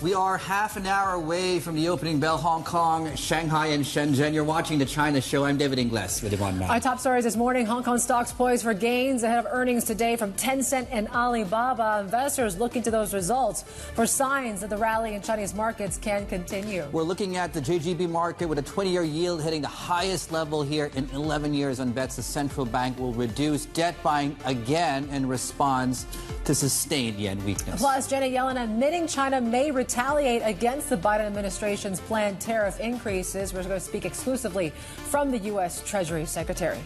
We are half an hour away from the opening bell. Hong Kong, Shanghai, and Shenzhen. You're watching the China Show. I'm David Ingles with Yvonne. Our top stories this morning. Hong Kong stocks poised for gains ahead of earnings today from Tencent and Alibaba. Investors looking to those results for signs that the rally in Chinese markets can continue. We're looking at the JGB market with a 20-year yield hitting the highest level here in 11 years on bets the central bank will reduce debt buying again in response to sustained yen weakness. Plus, Janet Yellen admitting China may retaliate against the Biden administration's planned tariff increases. We're going to speak exclusively from the U.S. Treasury Secretary.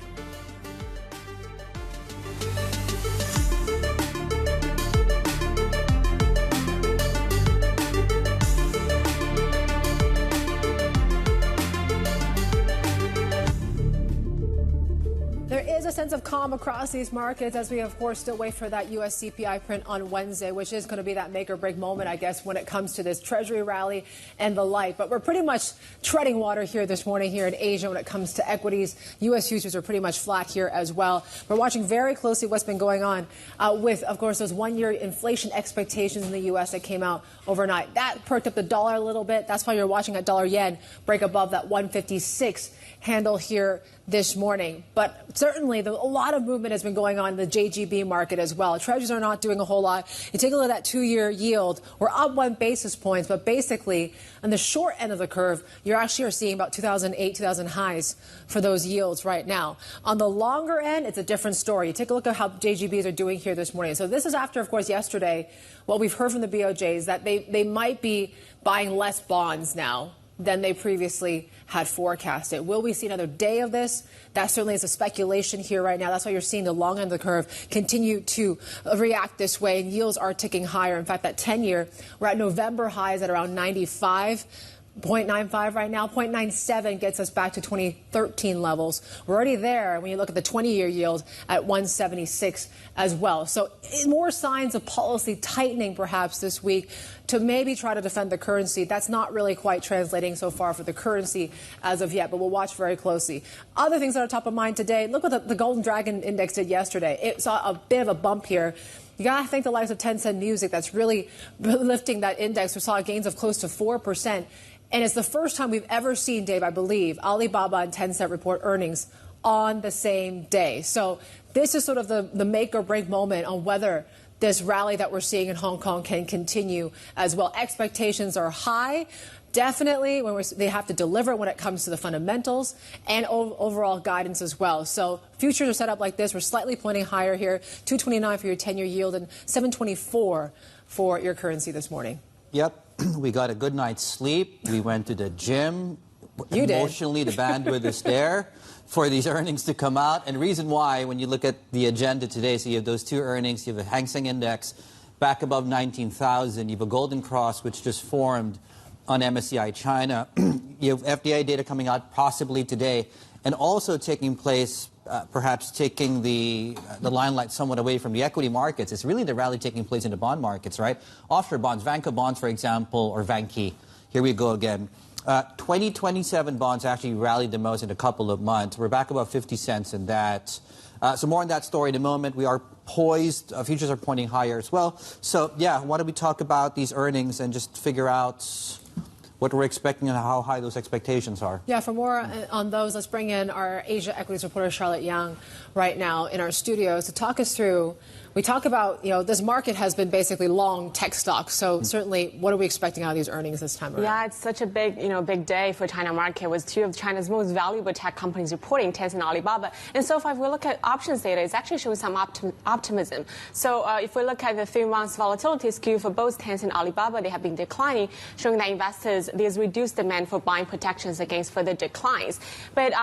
A sense of calm across these markets as we, of course, still wait for that U.S. CPI print on Wednesday, which is going to be that make or break moment, I guess, when it comes to this Treasury rally and the like. But we're pretty much treading water here this morning here in Asia when it comes to equities. U.S. futures are pretty much flat here as well. We're watching very closely what's been going on with, of course, those one-year inflation expectations in the U.S. that came out overnight. That perked up the dollar a little bit. That's why you're watching that dollar-yen break above that 156 handle here this morning. But certainly a lot of movement has been going on in the JGB market as well. Treasuries are not doing a whole lot. You take a look at that 2-year yield. We're up 1 basis point, but basically on the short end of the curve, you actually are seeing about 2008, 2000 highs for those yields right now. On the longer end, it's a different story. You take a look at how JGBs are doing here this morning. So this is after, of course, yesterday, what we've heard from the BOJ is that they might be buying less bonds now than they previously had forecasted. Will we see another day of this? That certainly is a speculation here right now. That's why you're seeing the long end of the curve continue to react this way, and yields are ticking higher. In fact, that 10-year, we're at November highs at around 95.95 right now. 0.97 gets us back to 2013 levels. We're already there when you look at the 20-year yield at 176 as well. So more signs of policy tightening perhaps this week to maybe try to defend the currency. That's not really quite translating so far for the currency as of yet, but we'll watch very closely. Other things that are top of mind today, look what the Golden Dragon Index did yesterday. It saw a bit of a bump here. You got to thank the likes of Tencent Music that's really lifting that index. We saw gains of close to 4%. And it's the first time we've ever seen, Dave, I believe, Alibaba and Tencent report earnings on the same day. So this is sort of the make or break moment on whether this rally that we're seeing in Hong Kong can continue as well. Expectations are high. Definitely, they have to deliver when it comes to the fundamentals and overall guidance as well. So futures are set up like this. We're slightly pointing higher here, 229 for your 10-year yield and 724 for your currency this morning. Yep. We got a good night's sleep. We went to the gym. You Emotionally, the bandwidth is there for these earnings to come out. And reason why, when you look at the agenda today, so you have those two earnings, you have the Hang Seng Index back above 19,000. You have a golden cross, which just formed on MSCI China. You have FDA data coming out possibly today, and also taking place, perhaps taking the limelight somewhat away from the equity markets. It's really the rally taking place in the bond markets, right? Offshore bonds, Vanco bonds, for example, or Vanke. Here we go again. 2027 bonds actually rallied the most in a couple of months. We're back about 50 cents in that. So more on that story in a moment. We are poised. Futures are pointing higher as well. So, yeah, why don't we talk about these earnings and just figure out what we're expecting and how high those expectations are. Yeah, for more on those, let's bring in our Asia equities reporter, Charlotte Yang, right now in our studios to talk us through. We talk about, this market has been basically long tech stocks. So certainly, what are we expecting out of these earnings this time around? Yeah, it's such a big, big day for China market with two of China's most valuable tech companies reporting, Tencent and Alibaba. And so far, if we look at options data, it's actually showing some optimism. So if we look at the 3 months volatility skew for both Tencent and Alibaba, they have been declining, showing that investors, there's reduced demand for buying protections against further declines. But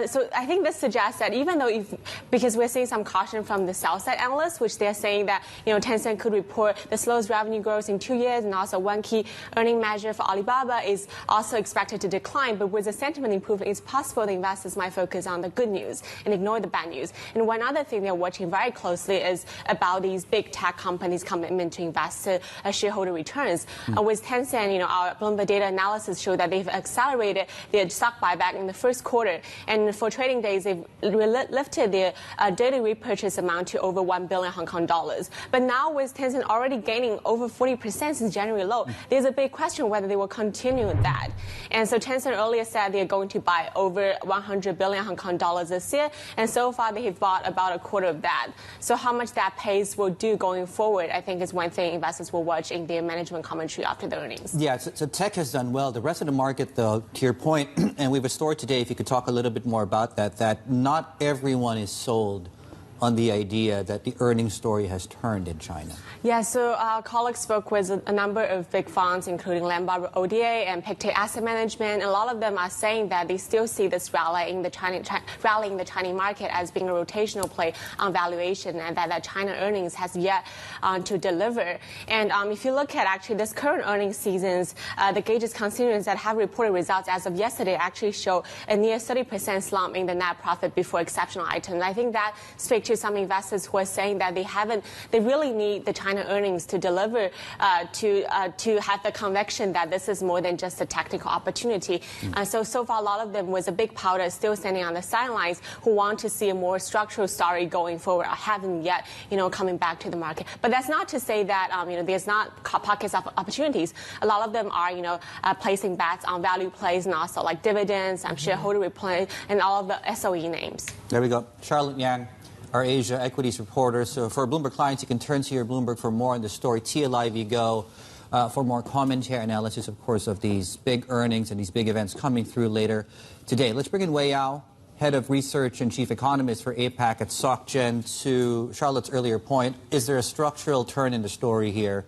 so I think this suggests that even though, because we're seeing some caution from the sell-side analysts, which they're saying that Tencent could report the slowest revenue growth in 2 years, and also one key earning measure for Alibaba is also expected to decline. But with the sentiment improvement, it's possible the investors might focus on the good news and ignore the bad news. And one other thing they're watching very closely is about these big tech companies' commitment to invest shareholder returns. With Tencent, our Bloomberg data analysis showed that they've accelerated their stock buyback in the first quarter, and for trading days, they've lifted their daily repurchase amount to over 1 billion Hong Kong dollars. But now with Tencent already gaining over 40% since January low, there's a big question whether they will continue that. And so Tencent earlier said they're going to buy over 100 billion Hong Kong dollars this year, and so far they have bought about a quarter of that. So how much that pace will do going forward, I think is one thing investors will watch in their management commentary after the earnings. Yeah, so tech has done well. The rest of the market, though, to your point, and we have a story today, if you could talk a little bit more about that, that not everyone is sold on the idea that the earnings story has turned in China. Yeah, so our colleagues spoke with a number of big funds, including Lombard ODA and Pictet Asset Management. A lot of them are saying that they still see this rally in the Chinese market as being a rotational play on valuation, and that China earnings has yet to deliver. And if you look at actually this current earnings seasons, the Gage's constituents that have reported results as of yesterday actually show a near 30% slump in the net profit before exceptional items. I think that speaks to some investors who are saying that they really need the China earnings to deliver to have the conviction that this is more than just a tactical opportunity. So far, a lot of them with a big powder still standing on the sidelines who want to see a more structural story going forward, haven't yet, coming back to the market. But that's not to say that, there's not pockets of opportunities. A lot of them are, placing bets on value plays and also like dividends, shareholder replay, and all of the SOE names. There we go. Charlotte Yang, our Asia equities reporter. So for Bloomberg clients, you can turn to your Bloomberg for more on the story. TLIV Go for more commentary analysis, of course, of these big earnings and these big events coming through later today. Let's bring in Wei Yao, head of research and chief economist for APAC at SocGen. To Charlotte's earlier point, is there a structural turn in the story here?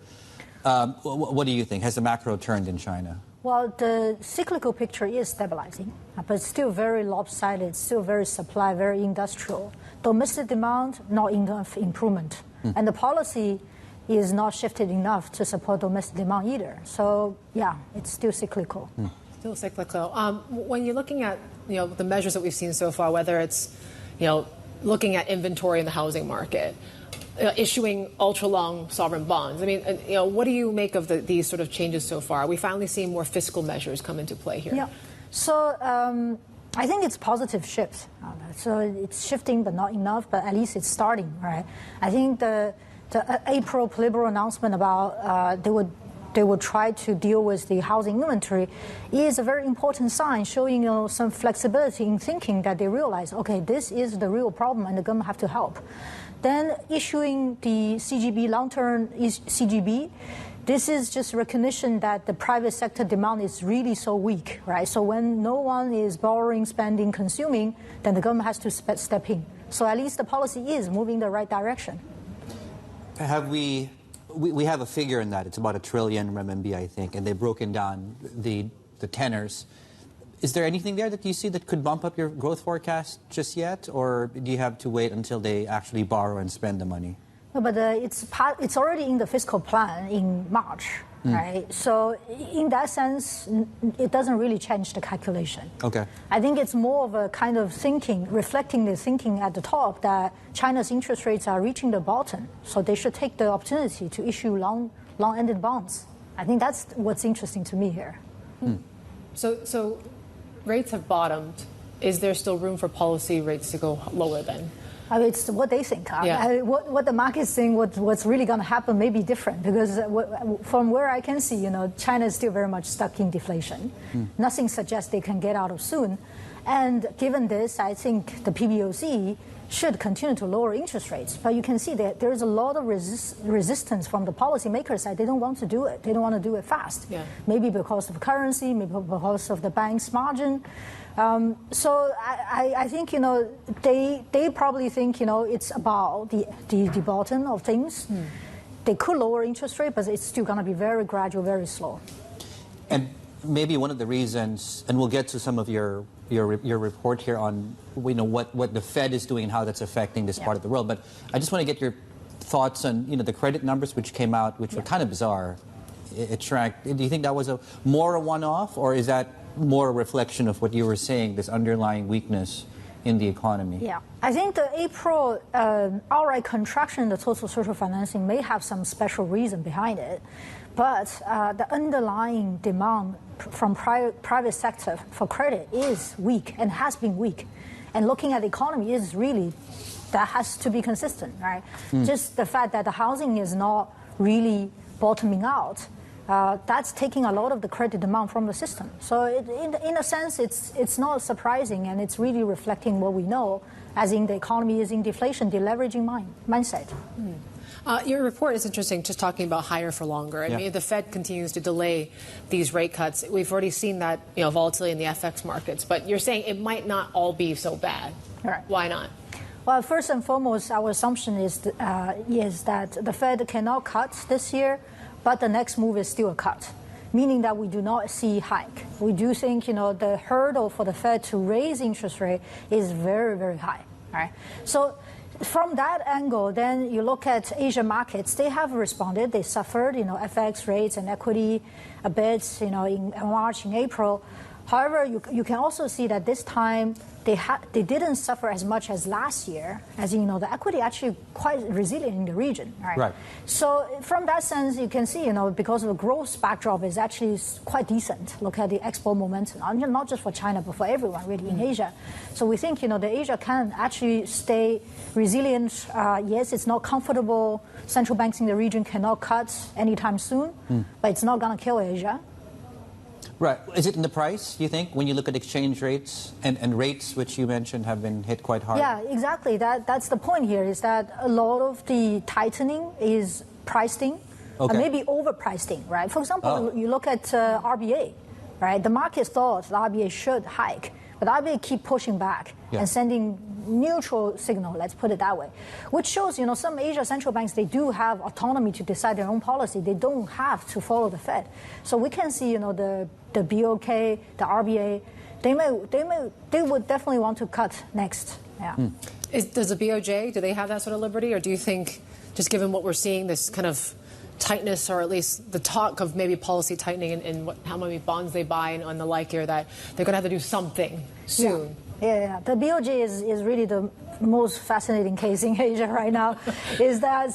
What do you think? Has the macro turned in China? Well, the cyclical picture is stabilizing, but it's still very lopsided, still very supply, very industrial. Domestic demand, not enough improvement. And the policy is not shifted enough to support domestic demand either. So, yeah, it's still cyclical. Still cyclical. When you're looking at, the measures that we've seen so far, whether it's, looking at inventory in the housing market, issuing ultra-long sovereign bonds. I mean, what do you make of these sort of changes so far? Are we finally seeing more fiscal measures come into play here? Yeah. So I think it's positive shift. So it's shifting, but not enough. But at least it's starting, right? I think the April political announcement about they would try to deal with the housing inventory is a very important sign, showing some flexibility in thinking that they realize, okay, this is the real problem, and the government have to help. Then issuing the CGB, long-term CGB, this is just recognition that the private sector demand is really so weak, right? So when no one is borrowing, spending, consuming, then the government has to step in. So at least the policy is moving in the right direction. Have we have a figure in that. It's about 1 trillion RMB, I think, and they've broken down the tenors. Is there anything there that you see that could bump up your growth forecast just yet, or do you have to wait until they actually borrow and spend the money? No, but it's already in the fiscal plan in March, right? So in that sense, it doesn't really change the calculation. Okay. I think it's more of a kind of thinking, reflecting the thinking at the top that China's interest rates are reaching the bottom, so they should take the opportunity to issue long-ended bonds. I think that's what's interesting to me here. So rates have bottomed. Is there still room for policy rates to go lower then? I mean, it's what they think. Yeah. What the market's saying, what's really going to happen may be different, because from where I can see, China is still very much stuck in deflation. Nothing suggests they can get out of soon. And given this, I think the PBOC should continue to lower interest rates. But you can see that there's a lot of resistance from the policymakers side. They don't want to do it. They don't want to do it fast. Yeah. Maybe because of currency, maybe because of the bank's margin. So I think, they probably think, it's about the bottom of things. They could lower interest rate, but it's still going to be very gradual, very slow. And maybe one of the reasons, and we'll get to some of your report here on what the Fed is doing and how that's affecting this part of the world. But I just want to get your thoughts on the credit numbers which came out, which were kind of bizarre. It shrank. Do you think that was more a one-off, or is that more a reflection of what you were saying, this underlying weakness in the economy? Yeah, I think the April outright contraction in the total social financing may have some special reason behind it. But the underlying demand from private sector for credit is weak and has been weak. And looking at the economy is really that has to be consistent, right? Just the fact that the housing is not really bottoming out, that's taking a lot of the credit demand from the system. So in a sense, it's not surprising, and it's really reflecting what we know, as in the economy is in deflation, deleveraging mindset. Your report is interesting, just talking about higher for longer. I mean, if the Fed continues to delay these rate cuts, we've already seen that volatility in the FX markets. But you're saying it might not all be so bad. Right. Why not? Well, first and foremost, our assumption is that the Fed cannot cut this year, but the next move is still a cut, meaning that we do not see hike. We do think the hurdle for the Fed to raise interest rate is very, very high. Right? So from that angle, then you look at Asia markets, they have responded. They suffered, FX rates and equity a bit, in March, in April. However, you can also see that this time they didn't suffer as much as last year, as the equity actually quite resilient in the region. Right? So from that sense, you can see, because of the growth backdrop is actually quite decent. Look at the export momentum, not just for China, but for everyone really in Asia. So we think, the Asia can actually stay resilient. Yes, it's not comfortable. Central banks in the region cannot cut anytime soon, but it's not going to kill Asia. Right. Is it in the price, you think, when you look at exchange rates and rates, which you mentioned have been hit quite hard? Yeah, exactly. That's the point here, is that a lot of the tightening is priced in, maybe overpriced in, right? For example, you look at RBA, right? The market thought the RBA should hike, but the RBA keep pushing back and sending neutral signal, let's put it that way, which shows, some Asia central banks, they do have autonomy to decide their own policy. They don't have to follow the Fed. So we can see, the BOK, the RBA, they would definitely want to cut next. Yeah. Does the BOJ, do they have that sort of liberty, or do you think, just given what we're seeing, this kind of tightness, or at least the talk of maybe policy tightening in how many bonds they buy and the like here, that they're going to have to do something soon? Yeah. The BOJ is really the most fascinating case in Asia right now. Is that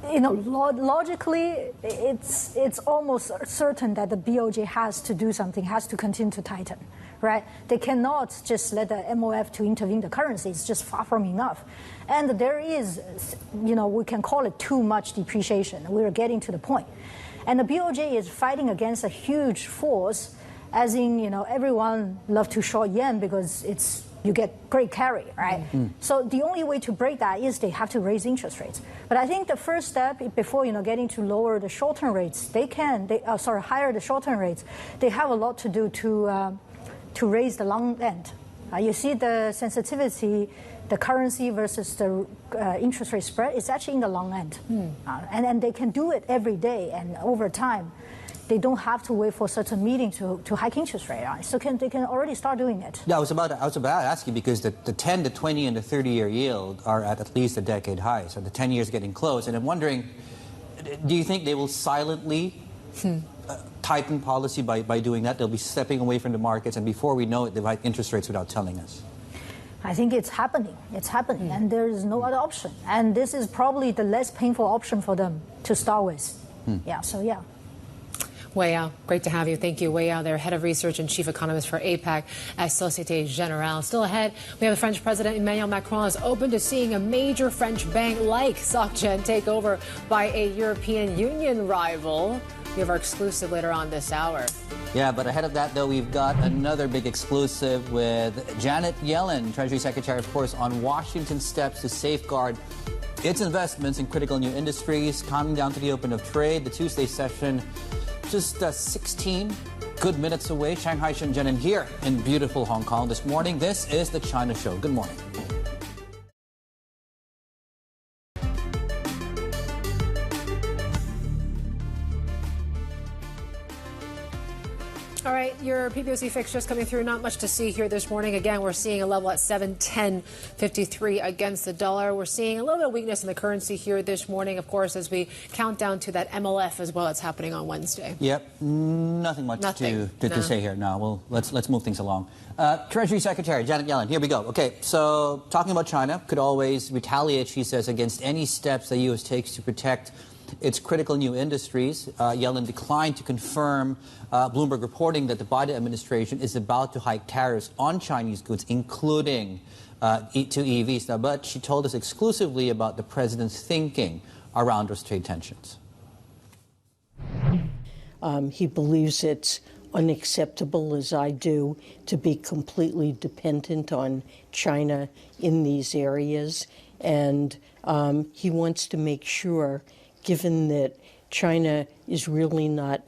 logically it's almost certain that the BOJ has to do something, has to continue to tighten, right? They cannot just let the MOF to intervene the currency. It's just far from enough. And there is, we can call it too much depreciation. We're getting to the point. And the BOJ is fighting against a huge force, as in, everyone loves to short yen because you get great carry, right? So the only way to break that is they have to raise interest rates. But I think the first step before, getting to lower the short-term rates, higher the short-term rates, they have a lot to do to raise the long end. You see the sensitivity, the currency versus the interest rate spread is actually in the long end. And they can do it every day and over time. They don't have to wait for such a meeting to hike interest rate. So they can already start doing it. Yeah, I was about to ask you, because the 10, the 20, and the 30-year yield are at least a decade high. So the 10 years getting close. And I'm wondering, do you think they will silently tighten policy by doing that? They'll be stepping away from the markets, and before we know it, they'll hike interest rates without telling us. I think it's happening. And there is no other option. And this is probably the less painful option for them to start with. Yeah. Wei Yao, great to have you. Thank you. Wei Yao, they're head of research and chief economist for APAC at Societe Generale. Still ahead, we have the French President Emmanuel Macron is open to seeing a major French bank like SocGen take over by a European Union rival. We have our exclusive later on this hour. Yeah, but ahead of that, though, we've got another big exclusive with Janet Yellen, Treasury Secretary, of course, on Washington's steps to safeguard its investments in critical new industries, counting down to the open of trade. The Tuesday session just 16 good minutes away. Shanghai, Shenzhen, and here in beautiful Hong Kong this morning. This is the China Show. Good morning. All right, your PBOC fix just coming through. Not much to see here this morning. Again, we're seeing a level at 7.1053 against the dollar. We're seeing a little bit of weakness in the currency here this morning, of course, as we count down to that MLF as well. That's happening on Wednesday. Yep, nothing much to say here. No, well, let's move things along. Treasury Secretary Janet Yellen, here we go. Okay, so talking about China, could always retaliate, she says, against any steps the U.S. takes to protect its critical new industries. Yellen declined to confirm Bloomberg reporting that the Biden administration is about to hike tariffs on Chinese goods, including to EVs. Now, but she told us exclusively about the president's thinking around those trade tensions. He believes it's unacceptable, as I do, to be completely dependent on China in these areas. And he wants to make sure, given that China is really not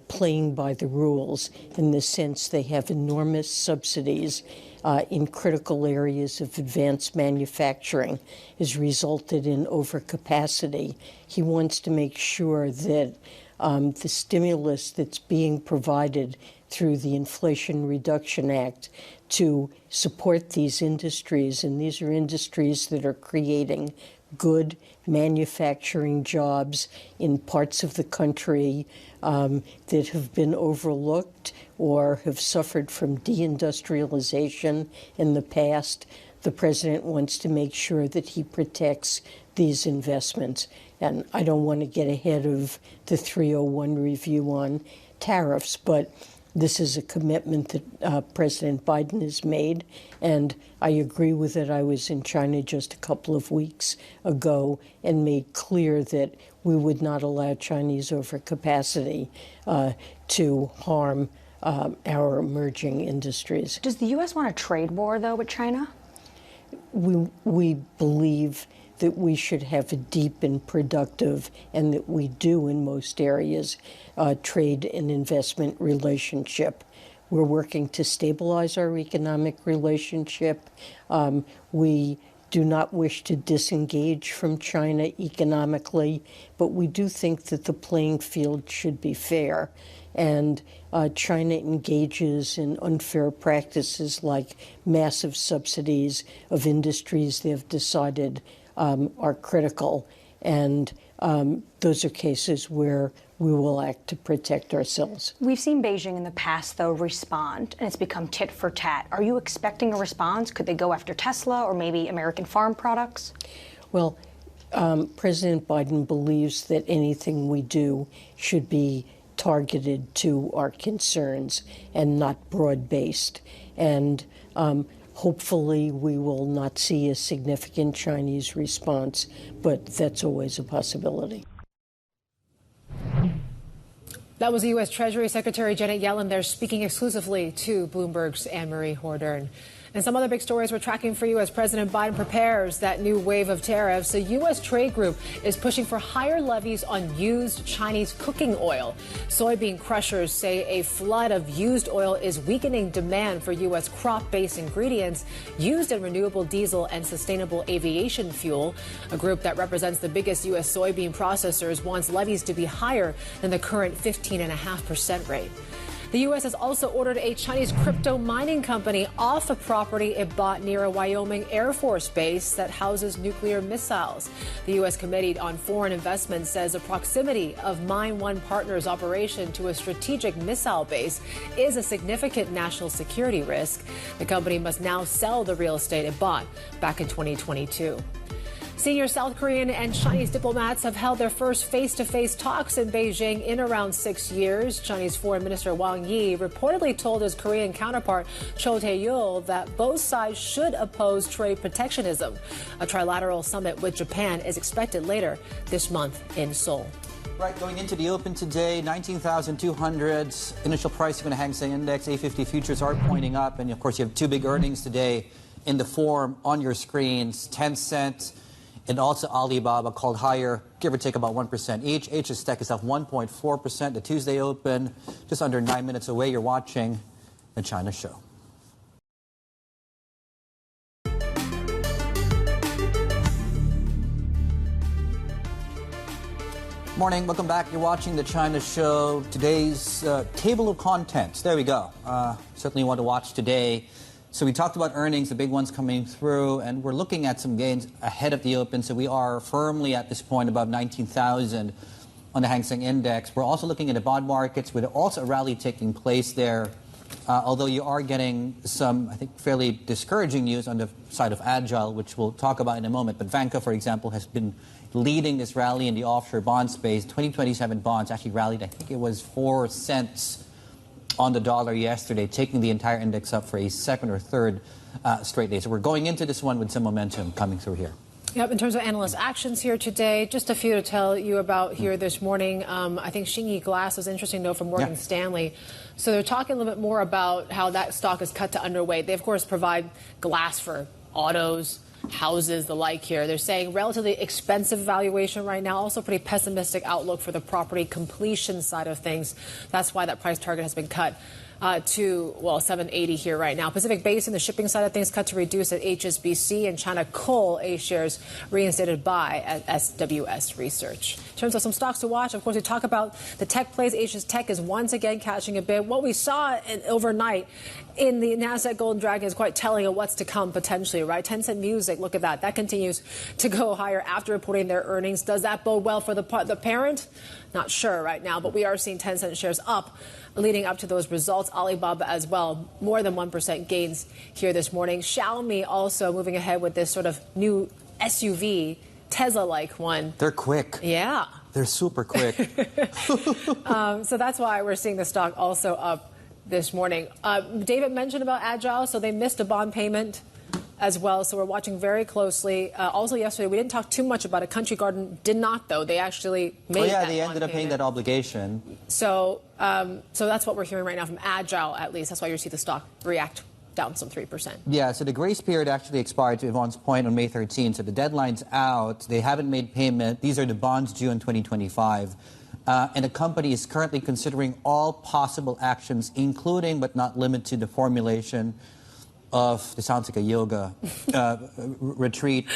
playing by the rules in the sense they have enormous subsidies in critical areas of advanced manufacturing, has resulted in overcapacity. He wants to make sure that the stimulus that's being provided through the Inflation Reduction Act to support these industries, and these are industries that are creating good manufacturing jobs in parts of the country that have been overlooked or have suffered from deindustrialization in the past. The president wants to make sure that he protects these investments. And I don't want to get ahead of the 301 review on tariffs, but this is a commitment that President Biden has made, and I agree with it. I was in China just a couple of weeks ago and made clear that we would not allow Chinese overcapacity to harm our emerging industries. Does the U.S. want a trade war, though, with China? We believe that we should have a deep and productive, and that we do in most areas, trade and investment relationship. We're working to stabilize our economic relationship. We do not wish to disengage from China economically, but we do think that the playing field should be fair. And China engages in unfair practices like massive subsidies of industries they have decided are critical, and those are cases where we will act to protect ourselves. We've seen Beijing in the past, though, respond, and it's become tit for tat. Are you expecting a response? Could they go after Tesla or maybe American farm products? Well, President Biden believes that anything we do should be targeted to our concerns and not broad-based. And hopefully, we will not see a significant Chinese response, but that's always a possibility. That was U.S. Treasury Secretary Janet Yellen there speaking exclusively to Bloomberg's Anne-Marie Hordern. And some other big stories we're tracking for you as President Biden prepares that new wave of tariffs. The U.S. trade group is pushing for higher levies on used Chinese cooking oil. Soybean crushers say a flood of used oil is weakening demand for U.S. crop-based ingredients used in renewable diesel and sustainable aviation fuel. A group that represents the biggest U.S. soybean processors wants levies to be higher than the current 15.5% rate. The U.S. has also ordered a Chinese crypto mining company off a property it bought near a Wyoming Air Force base that houses nuclear missiles. The U.S. Committee on Foreign Investment says the proximity of Mine One Partners' operation to a strategic missile base is a significant national security risk. The company must now sell the real estate it bought back in 2022. Senior South Korean and Chinese diplomats have held their first face-to-face talks in Beijing in around 6 years. Chinese Foreign Minister Wang Yi reportedly told his Korean counterpart Cho Tae-yul that both sides should oppose trade protectionism. A trilateral summit with Japan is expected later this month in Seoul. Right, going into the open today, 19,200 initial pricing on the Hang Seng Index. A50 futures are pointing up, and of course you have two big earnings today in the form on your screens. Tencent and also Alibaba called higher, give or take about 1% each. Asia's Tech is up 1.4%. The Tuesday open, just under 9 minutes away. You're watching the China Show. Morning, welcome back. You're watching the China Show. Today's table of contents. There we go. Certainly want to watch today. So we talked about earnings, the big ones coming through, and we're looking at some gains ahead of the open. So we are firmly at this point above 19,000 on the Hang Seng Index. We're also looking at the bond markets with also a rally taking place there although you are getting some, I think, fairly discouraging news on the side of Agile, which we'll talk about in a moment. But Vanka, for example, has been leading this rally in the offshore bond space. 2027 bonds actually rallied, I think it was 4 cents on the dollar yesterday, taking the entire index up for a second or third straight day. So we're going into this one with some momentum coming through here. Yep, in terms of analyst actions here today, just a few to tell you about here this morning. I think Xingyi Glass was interesting, though, from Morgan Stanley. So they're talking a little bit more about how that stock is cut to underweight. They, of course, provide glass for autos, houses, the like here. They're saying relatively expensive valuation right now, also pretty pessimistic outlook for the property completion side of things. That's why that price target has been cut to, well, 780 here right now. Pacific Basin, the shipping side of things, cut to reduce at HSBC, and China Coal A shares reinstated buy at SWS Research. In terms of some stocks to watch, of course, we talk about the tech plays. Asia's tech is once again catching a bid. What we saw overnight in the NASDAQ Golden Dragon is quite telling of what's to come potentially, right? Tencent Music, look at that. That continues to go higher after reporting their earnings. Does that bode well for the parent? Not sure right now, but we are seeing Tencent shares up leading up to those results. Alibaba as well, more than 1% gains here this morning. Xiaomi also moving ahead with this sort of new SUV, Tesla-like one. They're quick. Yeah. They're super quick. So that's why we're seeing the stock also up this morning. David mentioned about Agile, so they missed a bond payment as well, so we're watching very closely. Also yesterday, we didn't talk too much about it. Country Garden did not, though. They actually made that they ended up paying that obligation. So that's what we're hearing right now from Agile, at least. That's why you see the stock react down some 3%. Yeah, so the grace period actually expired, to Yvonne's point, on May 13th. So the deadline's out. They haven't made payment. These are the bonds due in 2025. And the company is currently considering all possible actions, including but not limited to the formulation of, this sounds like a yoga retreat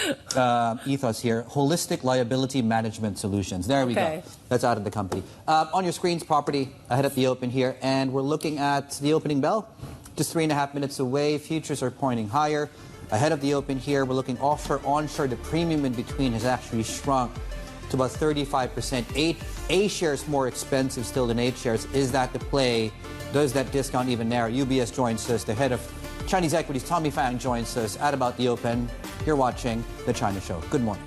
ethos here, holistic liability management solutions. There we go. That's out of the company. On your screens, property ahead at the open here, and we're looking at the opening bell, just 3.5 minutes away. Futures are pointing higher. Ahead of the open here, we're looking offshore, onshore. The premium in between has actually shrunk to about 35%. A shares more expensive still than H shares. Is that the play? Does that discount even narrow? UBS joins us. The head of Chinese equities, Tommy Fang, joins us at about the open. You're watching The China Show. Good morning.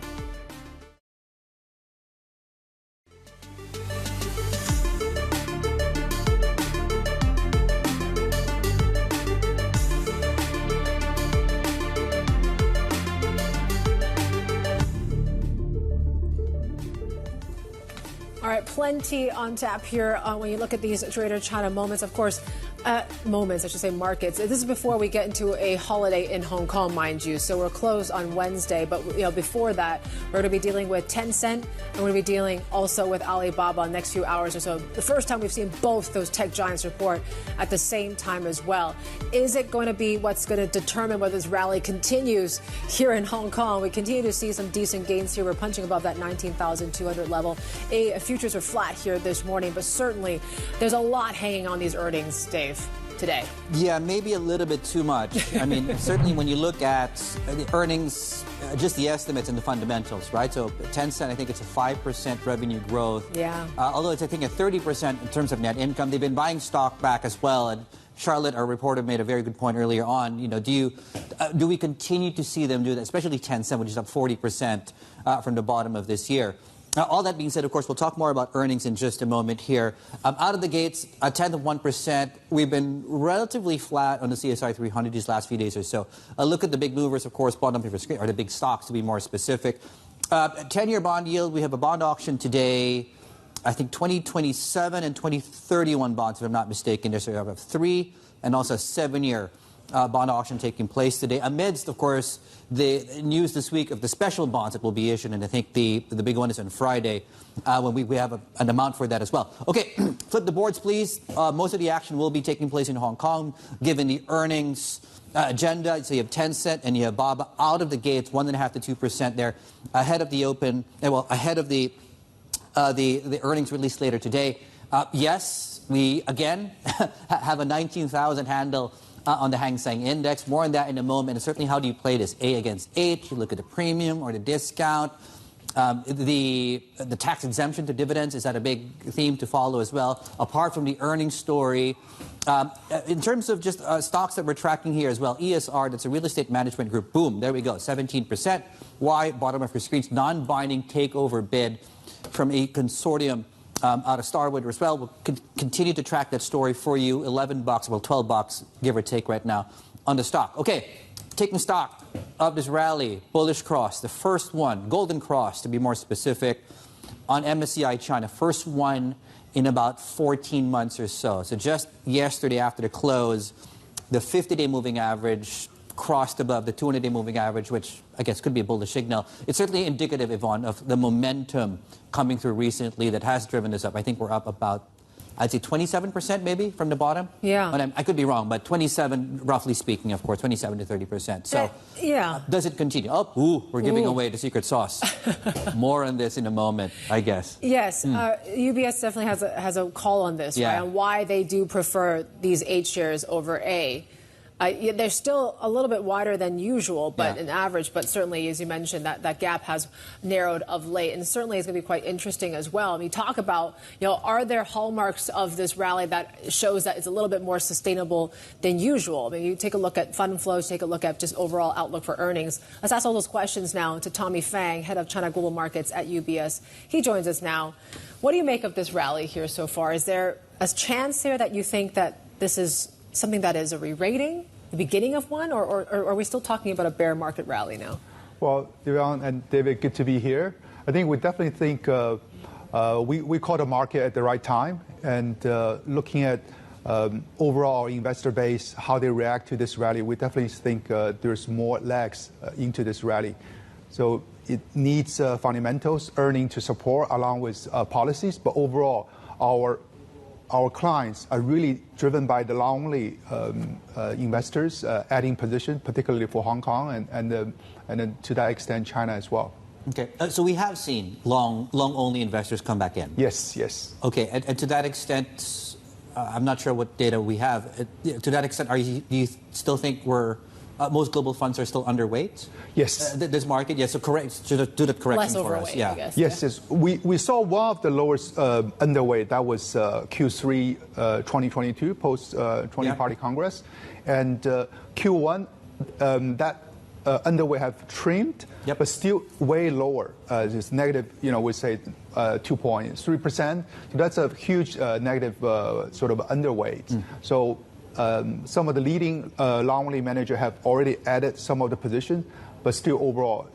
All right, plenty on tap here when you look at these Greater China moments. Of course, markets. This is before we get into a holiday in Hong Kong, mind you. So we're closed on Wednesday, but before that, we're going to be dealing with Tencent, and we're going to be dealing also with Alibaba in the next few hours or so. The first time we've seen both those tech giants report at the same time as well. Is it going to be what's going to determine whether this rally continues here in Hong Kong? We continue to see some decent gains here. We're punching above that 19,200 level. Futures are flat here this morning, but certainly there's a lot hanging on these earnings, Dave, today. Yeah, maybe a little bit too much. I mean, certainly when you look at the earnings, just the estimates and the fundamentals, right? So Tencent, I think it's a 5% revenue growth. Yeah. Although it's, I think, a 30% in terms of net income. They've been buying stock back as well. And Charlotte, our reporter, made a very good point earlier on. Do we continue to see them do that, especially Tencent, which is up 40% from the bottom of this year? All that being said, of course, we'll talk more about earnings in just a moment here. Out of the gates, a tenth of 1%. We've been relatively flat on the CSI 300 these last few days or so. A look at the big movers, of course, bottom of your screen, or the big stocks to be more specific. 10-year bond yield, we have a bond auction today. I think 2027 and 2031 bonds, if I'm not mistaken. There's a 3 and also a 7-year bond auction taking place today, amidst, of course, the news this week of the special bonds that will be issued, and I think the big one is on Friday, when we have an amount for that as well. Okay, flip the boards, please. Most of the action will be taking place in Hong Kong, given the earnings agenda. So you have Tencent and you have Alibaba out of the gates, 1.5% to 2% there, ahead of the open, ahead of the earnings release later today. Yes, we again have a 19,000 handle on the Hang Seng Index. More on that in a moment. And certainly, how do you play this? A against H. You look at the premium or the discount. The tax exemption to dividends, is that a big theme to follow as well? Apart from the earnings story, In terms of just stocks that we're tracking here as well, ESR, that's a real estate management group, boom, there we go, 17%. Why? Bottom of your screens, non-binding takeover bid from a consortium out of Starwood as well. We'll continue to track that story for you. $11, well, $12, give or take right now on the stock. Okay, taking stock of this rally, bullish cross, the first one, golden cross to be more specific, on MSCI China, first one in about 14 months or so. So just yesterday after the close, the 50-day moving average crossed above the 200-day moving average, which I guess could be a bullish signal. It's certainly indicative, Yvonne, of the momentum coming through recently that has driven this up. I think we're up about, I'd say 27% maybe from the bottom. Yeah. But I could be wrong, but 27, roughly speaking, of course, 27 to 30%. So yeah. Does it continue? Oh, we're giving away the secret sauce. More on this in a moment, I guess. Yes, UBS definitely has a call on this, right? On why they do prefer these 8 shares over A. They're still a little bit wider than usual, but an average. But certainly, as you mentioned, that gap has narrowed of late, and certainly is going to be quite interesting as well. I mean, talk about, are there hallmarks of this rally that shows that it's a little bit more sustainable than usual? I mean, you take a look at fund flows, take a look at just overall outlook for earnings. Let's ask all those questions now to Tommy Fang, head of China Global Markets at UBS. He joins us now. What do you make of this rally here so far? Is there a chance here that you think that this is something that is a re-rating, the beginning of one, or are we still talking about a bear market rally now? Well, Yvonne and David, good to be here. I think we definitely think we caught the market at the right time, and looking at overall investor base, how they react to this rally, we definitely think there's more legs into this rally. So it needs fundamentals, earning to support along with policies, but overall, our clients are really driven by the long-only investors adding position, particularly for Hong Kong and then to that extent China as well. Okay, so we have seen long-only investors come back in. Yes. Okay, and to that extent, I'm not sure what data we have. To that extent, do you still think most global funds are still underweight? Yes. This market, yes. So correct. Do the correction less for overweight, us. Yeah. I guess. Yes. We saw one of the lowest underweight. That was Q3 2022 post 20-party Congress, and Q1 that underweight have trimmed, but still way lower. It's negative. We say 2.3%. So that's a huge negative sort of underweight. So. Some of the leading long-only managers have already added some of the position, but still overall,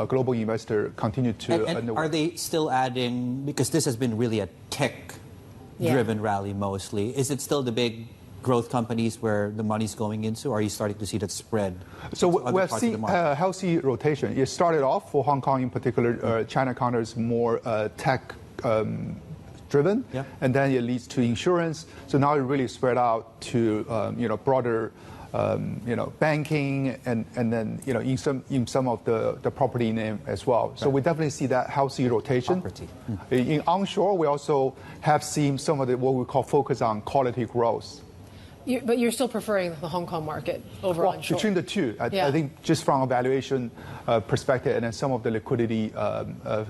global investor continue to. And are they still adding? Because this has been really a tech-driven rally mostly. Is it still the big growth companies where the money's going into, or are you starting to see that spread? So we're seeing a healthy rotation. It started off for Hong Kong in particular. China counters more tech. Driven, and then it leads to insurance. So now it really spread out to broader, banking, and then in some of the property name as well. So we definitely see that healthy rotation. In onshore, we also have seen some of what we call focus on quality growth. But you're still preferring the Hong Kong market over onshore? Between the two, I think just from a valuation perspective and then some of the liquidity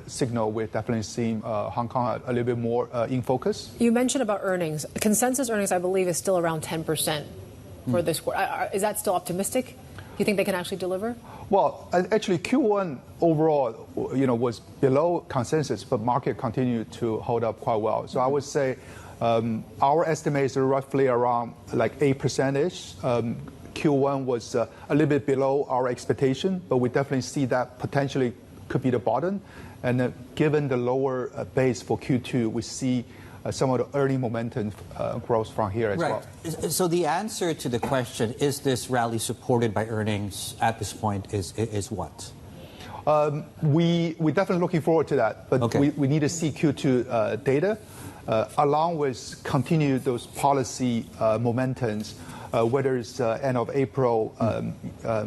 signal, we're definitely seeing Hong Kong a little bit more in focus. You mentioned about earnings. Consensus earnings, I believe, is still around 10% for this quarter. Is that still optimistic? Do you think they can actually deliver? Well, actually, Q1 overall, was below consensus, but market continued to hold up quite well. So I would say our estimates are roughly around like 8%-ish. Q1 was a little bit below our expectation, but we definitely see that potentially could be the bottom. And given the lower base for Q2, we see some of the early momentum growth from here as well. So the answer to the question, is this rally supported by earnings at this point, is what? We definitely looking forward to that, but we need to see Q2 data. Along with continue those policy momentums, whether it's end of April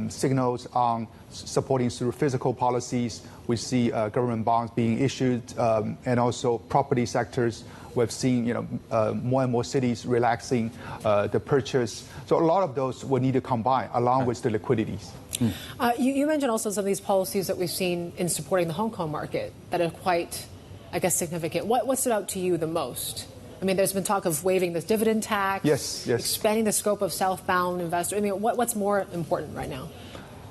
signals on supporting through fiscal policies, we see government bonds being issued, and also property sectors. We've seen more and more cities relaxing the purchase. So a lot of those will need to combine along with the liquidities. You mentioned also some of these policies that we've seen in supporting the Hong Kong market that are quite, I guess, significant. What stood out to you the most? I mean, there's been talk of waiving this dividend tax. Yes. Expanding the scope of southbound investors. I mean, what's more important right now?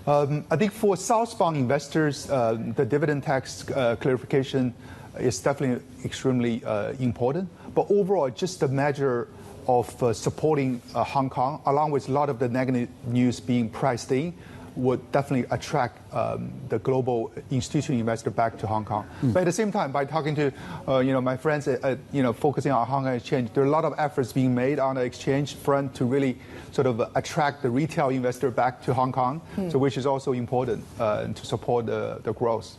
I think for southbound investors, the dividend tax clarification is definitely extremely important. But overall, just the measure of supporting Hong Kong, along with a lot of the negative news being priced in, would definitely attract the global institutional investor back to Hong Kong. But at the same time, by talking to my friends, focusing on Hong Kong Exchange, there are a lot of efforts being made on the exchange front to really sort of attract the retail investor back to Hong Kong, so which is also important to support the growth.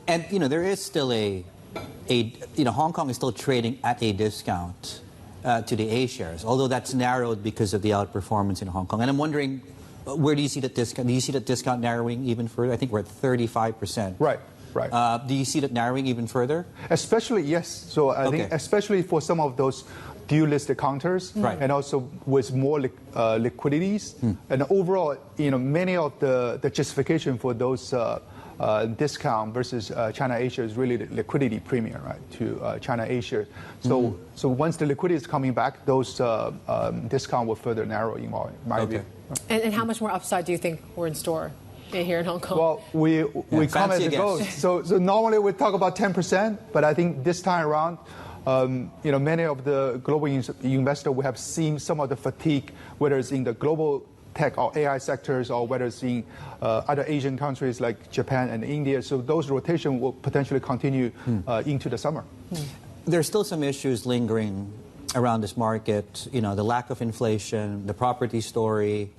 And there is still Hong Kong is still trading at a discount to the A shares, although that's narrowed because of the outperformance in Hong Kong. And I'm wondering, where do you see that discount? Do you see that discount narrowing even further? I think we're at 35%. Right. Do you see that narrowing even further? Especially, yes. So I think especially for some of those dual-listed counters, and also with more liquidities. And overall, many of the justification for those discount versus China Asia is really the liquidity premium, right, to China Asia. So once the liquidity is coming back, those discount will further narrow in my view. And how much more upside do you think we're in store here in Hong Kong? Well, we come as it goes. So normally we talk about 10%, but I think this time around, many of the global investors we have seen some of the fatigue, whether it's in the global tech or AI sectors, or whether it's in other Asian countries like Japan and India. So those rotation will potentially continue into the summer. There's still some issues lingering around this market. The lack of inflation, the property story,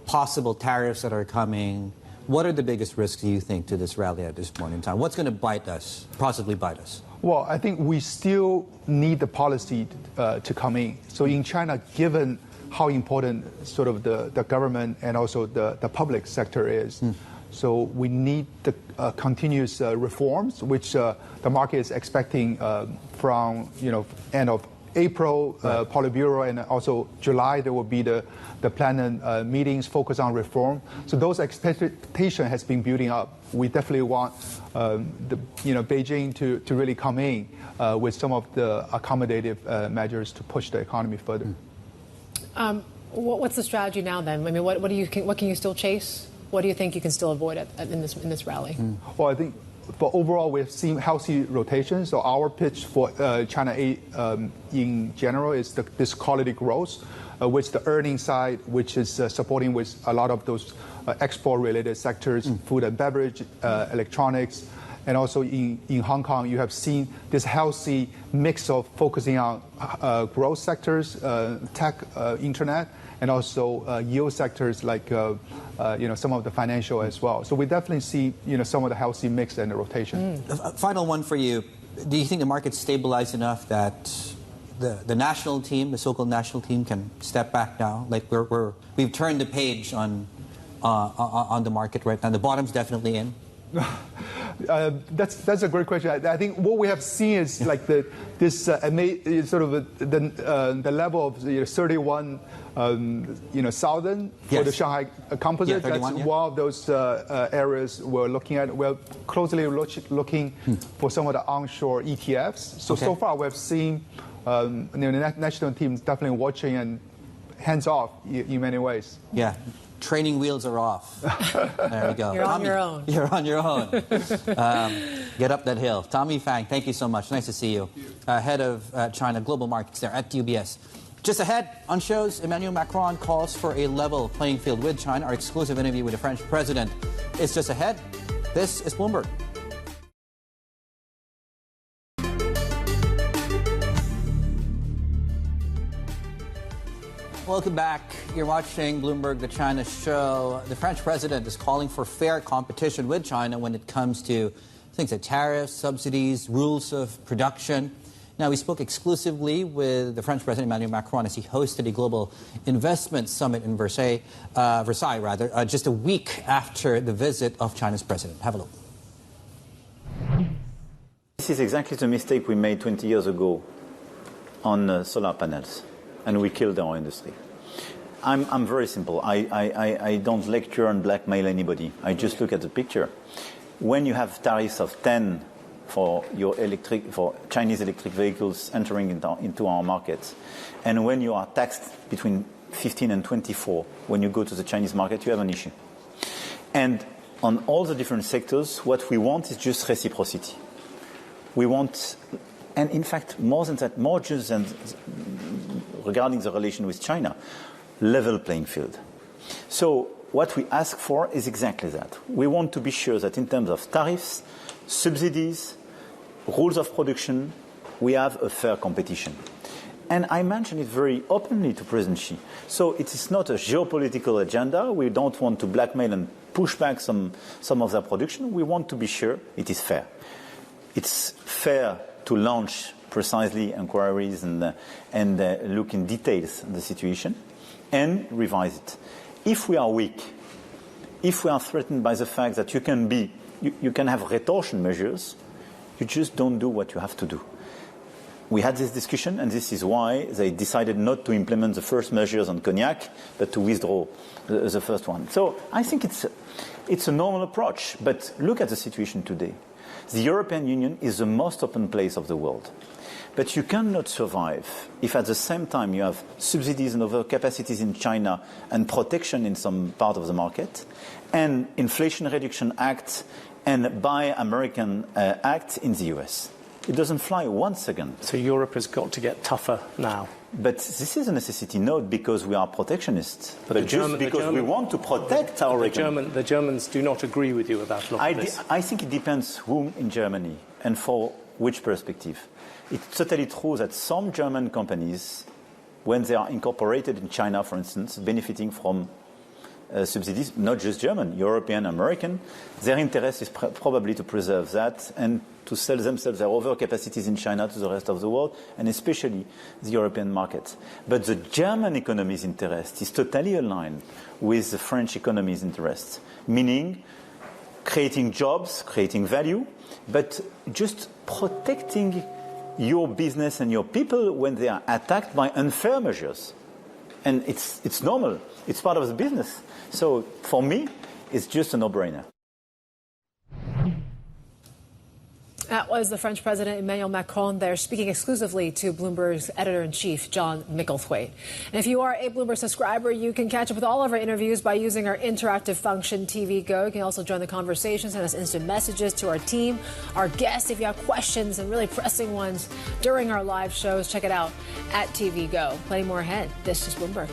possible tariffs that are coming. What are the biggest risks, do you think, to this rally at this point in time? What's going to possibly bite us? Well, I think we still need the policy to come in. So in China, given how important sort of the government and also the public sector is, so we need the continuous reforms, which the market is expecting from end of April, Politburo, and also July, there will be the planned meetings focused on reform. So those expectation has been building up. We definitely want Beijing to really come in with some of the accommodative measures to push the economy further. What's the strategy now then? I mean, what can you still chase? What do you think you can still avoid in this rally? Well, I think for overall, we've seen healthy rotation. So our pitch for China in general is this quality growth, which the earnings side, which is supporting with a lot of those export-related sectors, food and beverage, electronics. And also in Hong Kong, you have seen this healthy mix of focusing on growth sectors, tech, internet, and also yield sectors like some of the financial as well. So we definitely see some of the healthy mix and the rotation. Final one for you. Do you think the market's stabilized enough that the national team, the so-called national team, can step back now? Like we've turned the page on the market right now. The bottom's definitely in. That's a great question. I think what we have seen is like the level of 31 thousand for the Shanghai Composite. 31, that's one of those areas we're looking at. We're closely looking for some of the onshore ETFs. So far we have seen the national team definitely watching and hands off in many ways. Yeah. Training wheels are off. There we go. You're on your own. You're on your own. Get up that hill. Tommy Fang, thank you so much. Nice to see you. Head of China Global Markets there at UBS. Just ahead on shows, Emmanuel Macron calls for a level playing field with China. Our exclusive interview with the French president is just ahead. This is Bloomberg. Welcome back. You're watching Bloomberg, the China show. The French president is calling for fair competition with China when it comes to things like tariffs, subsidies, rules of production. Now, we spoke exclusively with the French president, Emmanuel Macron, as he hosted a global investment summit in Versailles, just a week after the visit of China's president. Have a look. This is exactly the mistake we made 20 years ago on solar panels, and we killed our industry. I'm very simple. I don't lecture and blackmail anybody. I just look at the picture. When you have tariffs of 10 for Chinese electric vehicles entering into our markets. And when you are taxed between 15 and 24, when you go to the Chinese market, you have an issue. And on all the different sectors, what we want is just reciprocity. We want, and in fact, more than that, more just than regarding the relation with China, level playing field. So what we ask for is exactly that. We want to be sure that in terms of tariffs, subsidies, rules of production, we have a fair competition. And I mentioned it very openly to President Xi. So it is not a geopolitical agenda. We don't want to blackmail and push back some of their production. We want to be sure it is fair. It's fair to launch precisely inquiries and look in details at the situation and revise it. If we are weak, if we are threatened by the fact that you can have retortion measures, you just don't do what you have to do. We had this discussion, and this is why they decided not to implement the first measures on cognac, but to withdraw the first one. So I think it's a normal approach. But look at the situation today. The European Union is the most open place of the world. But you cannot survive if at the same time you have subsidies and overcapacities in China and protection in some part of the market, and Inflation Reduction Act and Buy American Act in the US. It doesn't fly 1 second. So Europe has got to get tougher now. But this is a necessity, not because we are protectionists, but just because we want to protect our economy. The Germans do not agree with you about a lot of this. I think it depends whom in Germany and for which perspective. It's totally true that some German companies, when they are incorporated in China, for instance, benefiting from subsidies, not just German, European, American, their interest is probably to preserve that and to sell themselves their overcapacities in China to the rest of the world, and especially the European market. But the German economy's interest is totally aligned with the French economy's interest, meaning creating jobs, creating value, but just protecting your business and your people when they are attacked by unfair measures. And it's normal. It's part of the business. So for me, it's just a no-brainer. That was the French President Emmanuel Macron there speaking exclusively to Bloomberg's editor-in-chief, John Micklethwaite. And if you are a Bloomberg subscriber, you can catch up with all of our interviews by using our interactive function, TV Go. You can also join the conversation, send us instant messages to our team, our guests. If you have questions and really pressing ones during our live shows, check it out at TV Go. Plenty more ahead. This is Bloomberg.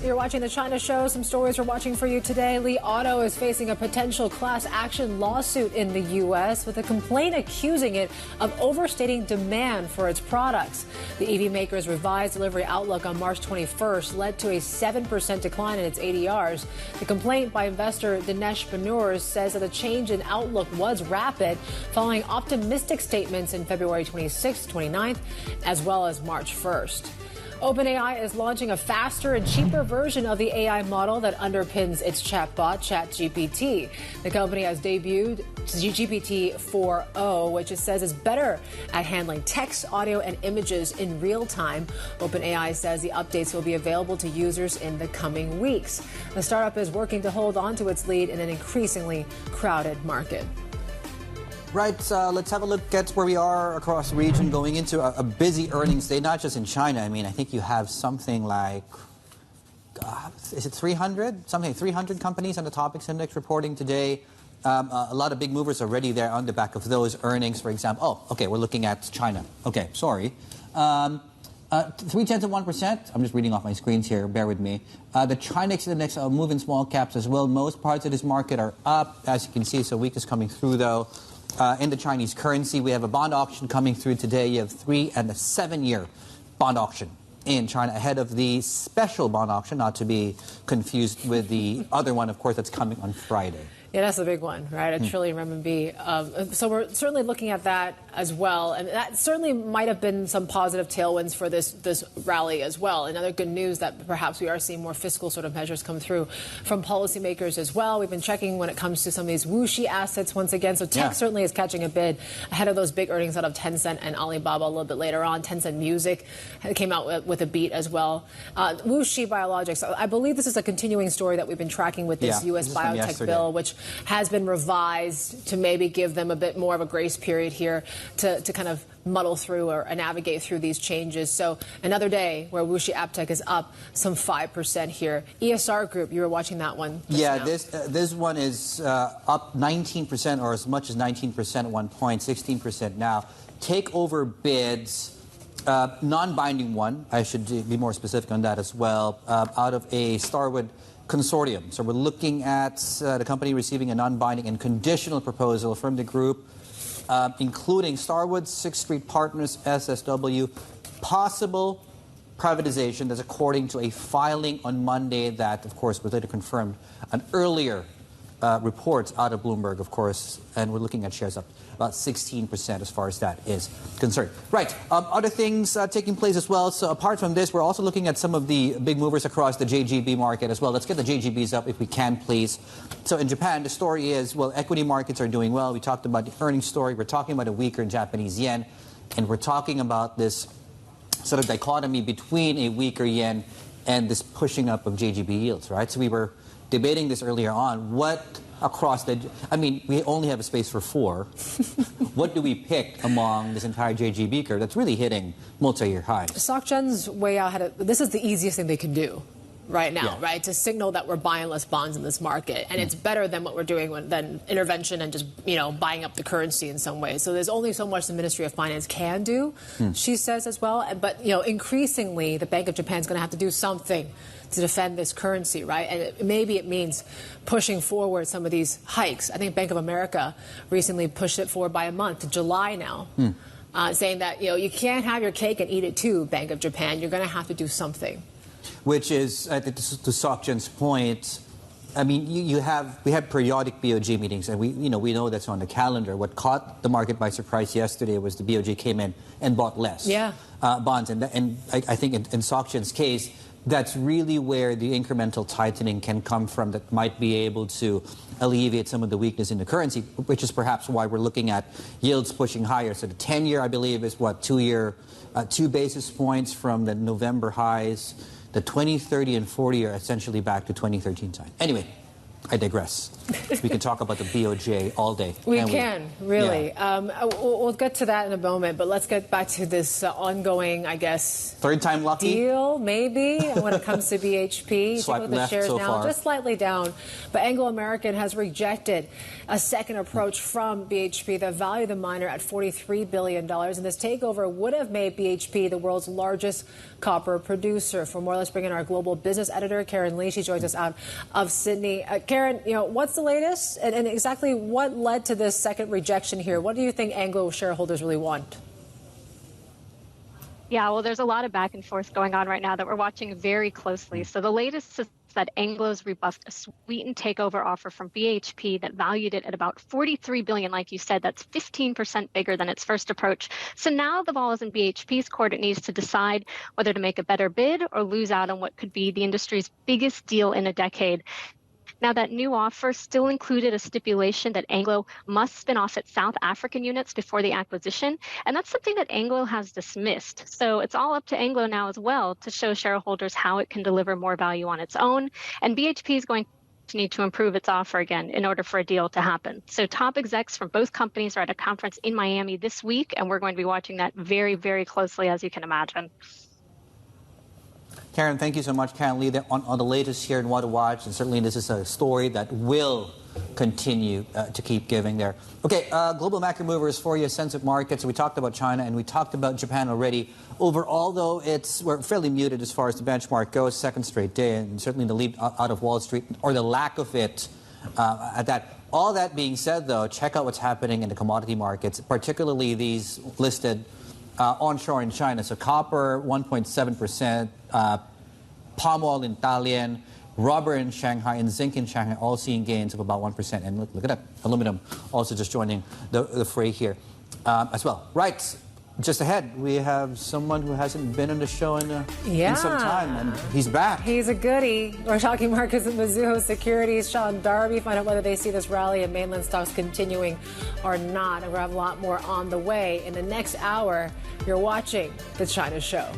You're watching the China Show. Some stories we're watching for you today. Li Auto is facing a potential class action lawsuit in the U.S. with a complaint accusing it of overstating demand for its products. The EV maker's revised delivery outlook on March 21st led to a 7% decline in its ADRs. The complaint by investor Dinesh Banur says that the change in outlook was rapid following optimistic statements in February 26th, 29th, as well as March 1st. OpenAI is launching a faster and cheaper version of the AI model that underpins its chatbot, ChatGPT. The company has debuted GPT 4o, which it says is better at handling text, audio, and images in real time. OpenAI says the updates will be available to users in the coming weeks. The startup is working to hold on to its lead in an increasingly crowded market. Right, let's have a look at where we are across the region going into a busy earnings day, not just in China. I mean, I think you have something like, is it 300? Something like 300 companies on the Topics Index reporting today. A lot of big movers already there on the back of those earnings, for example. Oh, okay, we're looking at China. Okay, sorry. 0.3%. I'm just reading off my screens here. Bear with me. The China Index move in small caps as well. Most parts of this market are up, as you can see. So weakness coming through, though. In the Chinese currency, we have a bond auction coming through today. You have 3- and 7-year bond auction in China ahead of the special bond auction, not to be confused with the other one, of course, that's coming on Friday. Yeah, that's the big one, right? A trillion renminbi. So we're certainly looking at that as well. And that certainly might have been some positive tailwinds for this rally as well. Another good news that perhaps we are seeing more fiscal sort of measures come through from policymakers as well. We've been checking when it comes to some of these whooshy assets once again. So tech certainly is catching a bid ahead of those big earnings out of Tencent and Alibaba a little bit later on. Tencent Music came out with a beat as well. Whooshy Biologics, I believe this is a continuing story that we've been tracking with this U.S. biotech bill, which has been revised to maybe give them a bit more of a grace period here to kind of muddle through or navigate through these changes. So another day where Wuxi AppTech is up some 5% here. ESR Group, you were watching that one. Yeah, this one is up 19% or as much as 19% at one point, 16% now. Takeover bids, non-binding one, I should be more specific on that as well, out of a Starwood consortium. So we're looking at the company receiving a non-binding and conditional proposal from the group, including Starwood, Sixth Street Partners, SSW, possible privatization. That's according to a filing on Monday that, of course, was later confirmed on earlier reports out of Bloomberg, of course, and we're looking at shares up about 16% as far as that is concerned. Right. Other things taking place as well. So apart from this, we're also looking at some of the big movers across the JGB market as well. Let's get the JGBs up if we can, please. So in Japan, the story is, well, equity markets are doing well. We talked about the earnings story. We're talking about a weaker Japanese yen. And we're talking about this sort of dichotomy between a weaker yen and this pushing up of JGB yields, right? So we were debating this earlier on. What across the, I mean, we only have a space for 4. What do we pick among this entire JGB curve that's really hitting multi-year highs? SocGen's way out ahead. This is the easiest thing they can do right now, right? To signal that we're buying less bonds in this market. And it's better than what we're doing than intervention and just, buying up the currency in some ways. So there's only so much the Ministry of Finance can do, she says as well. But, increasingly, the Bank of Japan is going to have to do something to defend this currency, right? And maybe it means pushing forward some of these hikes. I think Bank of America recently pushed it forward by a month to July now, saying that, you can't have your cake and eat it too, Bank of Japan. You're going to have to do something. Which is, I think, to SocGen's point, I mean, we have periodic BOJ meetings, and we know that's on the calendar. What caught the market by surprise yesterday was the BOJ came in and bought less bonds. And I think in SocGen's case, that's really where the incremental tightening can come from that might be able to alleviate some of the weakness in the currency, which is perhaps why we're looking at yields pushing higher. So the 10-year, I believe, is 2 basis points from the November highs. The 20, 30, and 40 are essentially back to 2013 time. Anyway, I digress. We can talk about the BOJ all day. We can, really. Yeah. We'll get to that in a moment, but let's get back to this ongoing, I guess, third time lucky deal, maybe, when it comes to BHP. Swipe left shares so now, far. just slightly down. But Anglo American has rejected a second approach from BHP that valued the miner at $43 billion. And this takeover would have made BHP the world's largest copper producer. For more, let's bring in our global business editor, Karen Lee. She joins us out of Sydney. Karen, what's the latest and exactly what led to this second rejection here? What do you think Anglo shareholders really want? Yeah, well, there's a lot of back and forth going on right now that we're watching very closely. So the latest is that Anglo's rebuffed a sweetened takeover offer from BHP that valued it at about $43 billion. Like you said, that's 15% bigger than its first approach. So now the ball is in BHP's court. It needs to decide whether to make a better bid or lose out on what could be the industry's biggest deal in a decade. Now, that new offer still included a stipulation that Anglo must spin off its South African units before the acquisition, and that's something that Anglo has dismissed. So it's all up to Anglo now as well to show shareholders how it can deliver more value on its own, and BHP is going to need to improve its offer again in order for a deal to happen. So top execs from both companies are at a conference in Miami this week, and we're going to be watching that very, very closely, as you can imagine. Karen, thank you so much, Karen Lee, on the latest here in What to Watch. And certainly this is a story that will continue to keep giving there. Okay, global macro movers for you, sense of markets. We talked about China and we talked about Japan already. Overall, though, we're fairly muted as far as the benchmark goes, second straight day, and certainly the lead out of Wall Street, or the lack of it at that. All that being said, though, check out what's happening in the commodity markets, particularly these listed onshore in China. So copper, 1.7%, palm oil in Dalian, Rubber in Shanghai and zinc in Shanghai all seeing gains of about 1%. And look at that, aluminum also just joining the fray here as well. Right. Just ahead, we have someone who hasn't been on the show in some time, and he's back. He's a goodie. We're talking markets at Mizuho Securities. Sean Darby, find out whether they see this rally in mainland stocks continuing or not. And we'll have a lot more on the way. In the next hour, you're watching The China Show.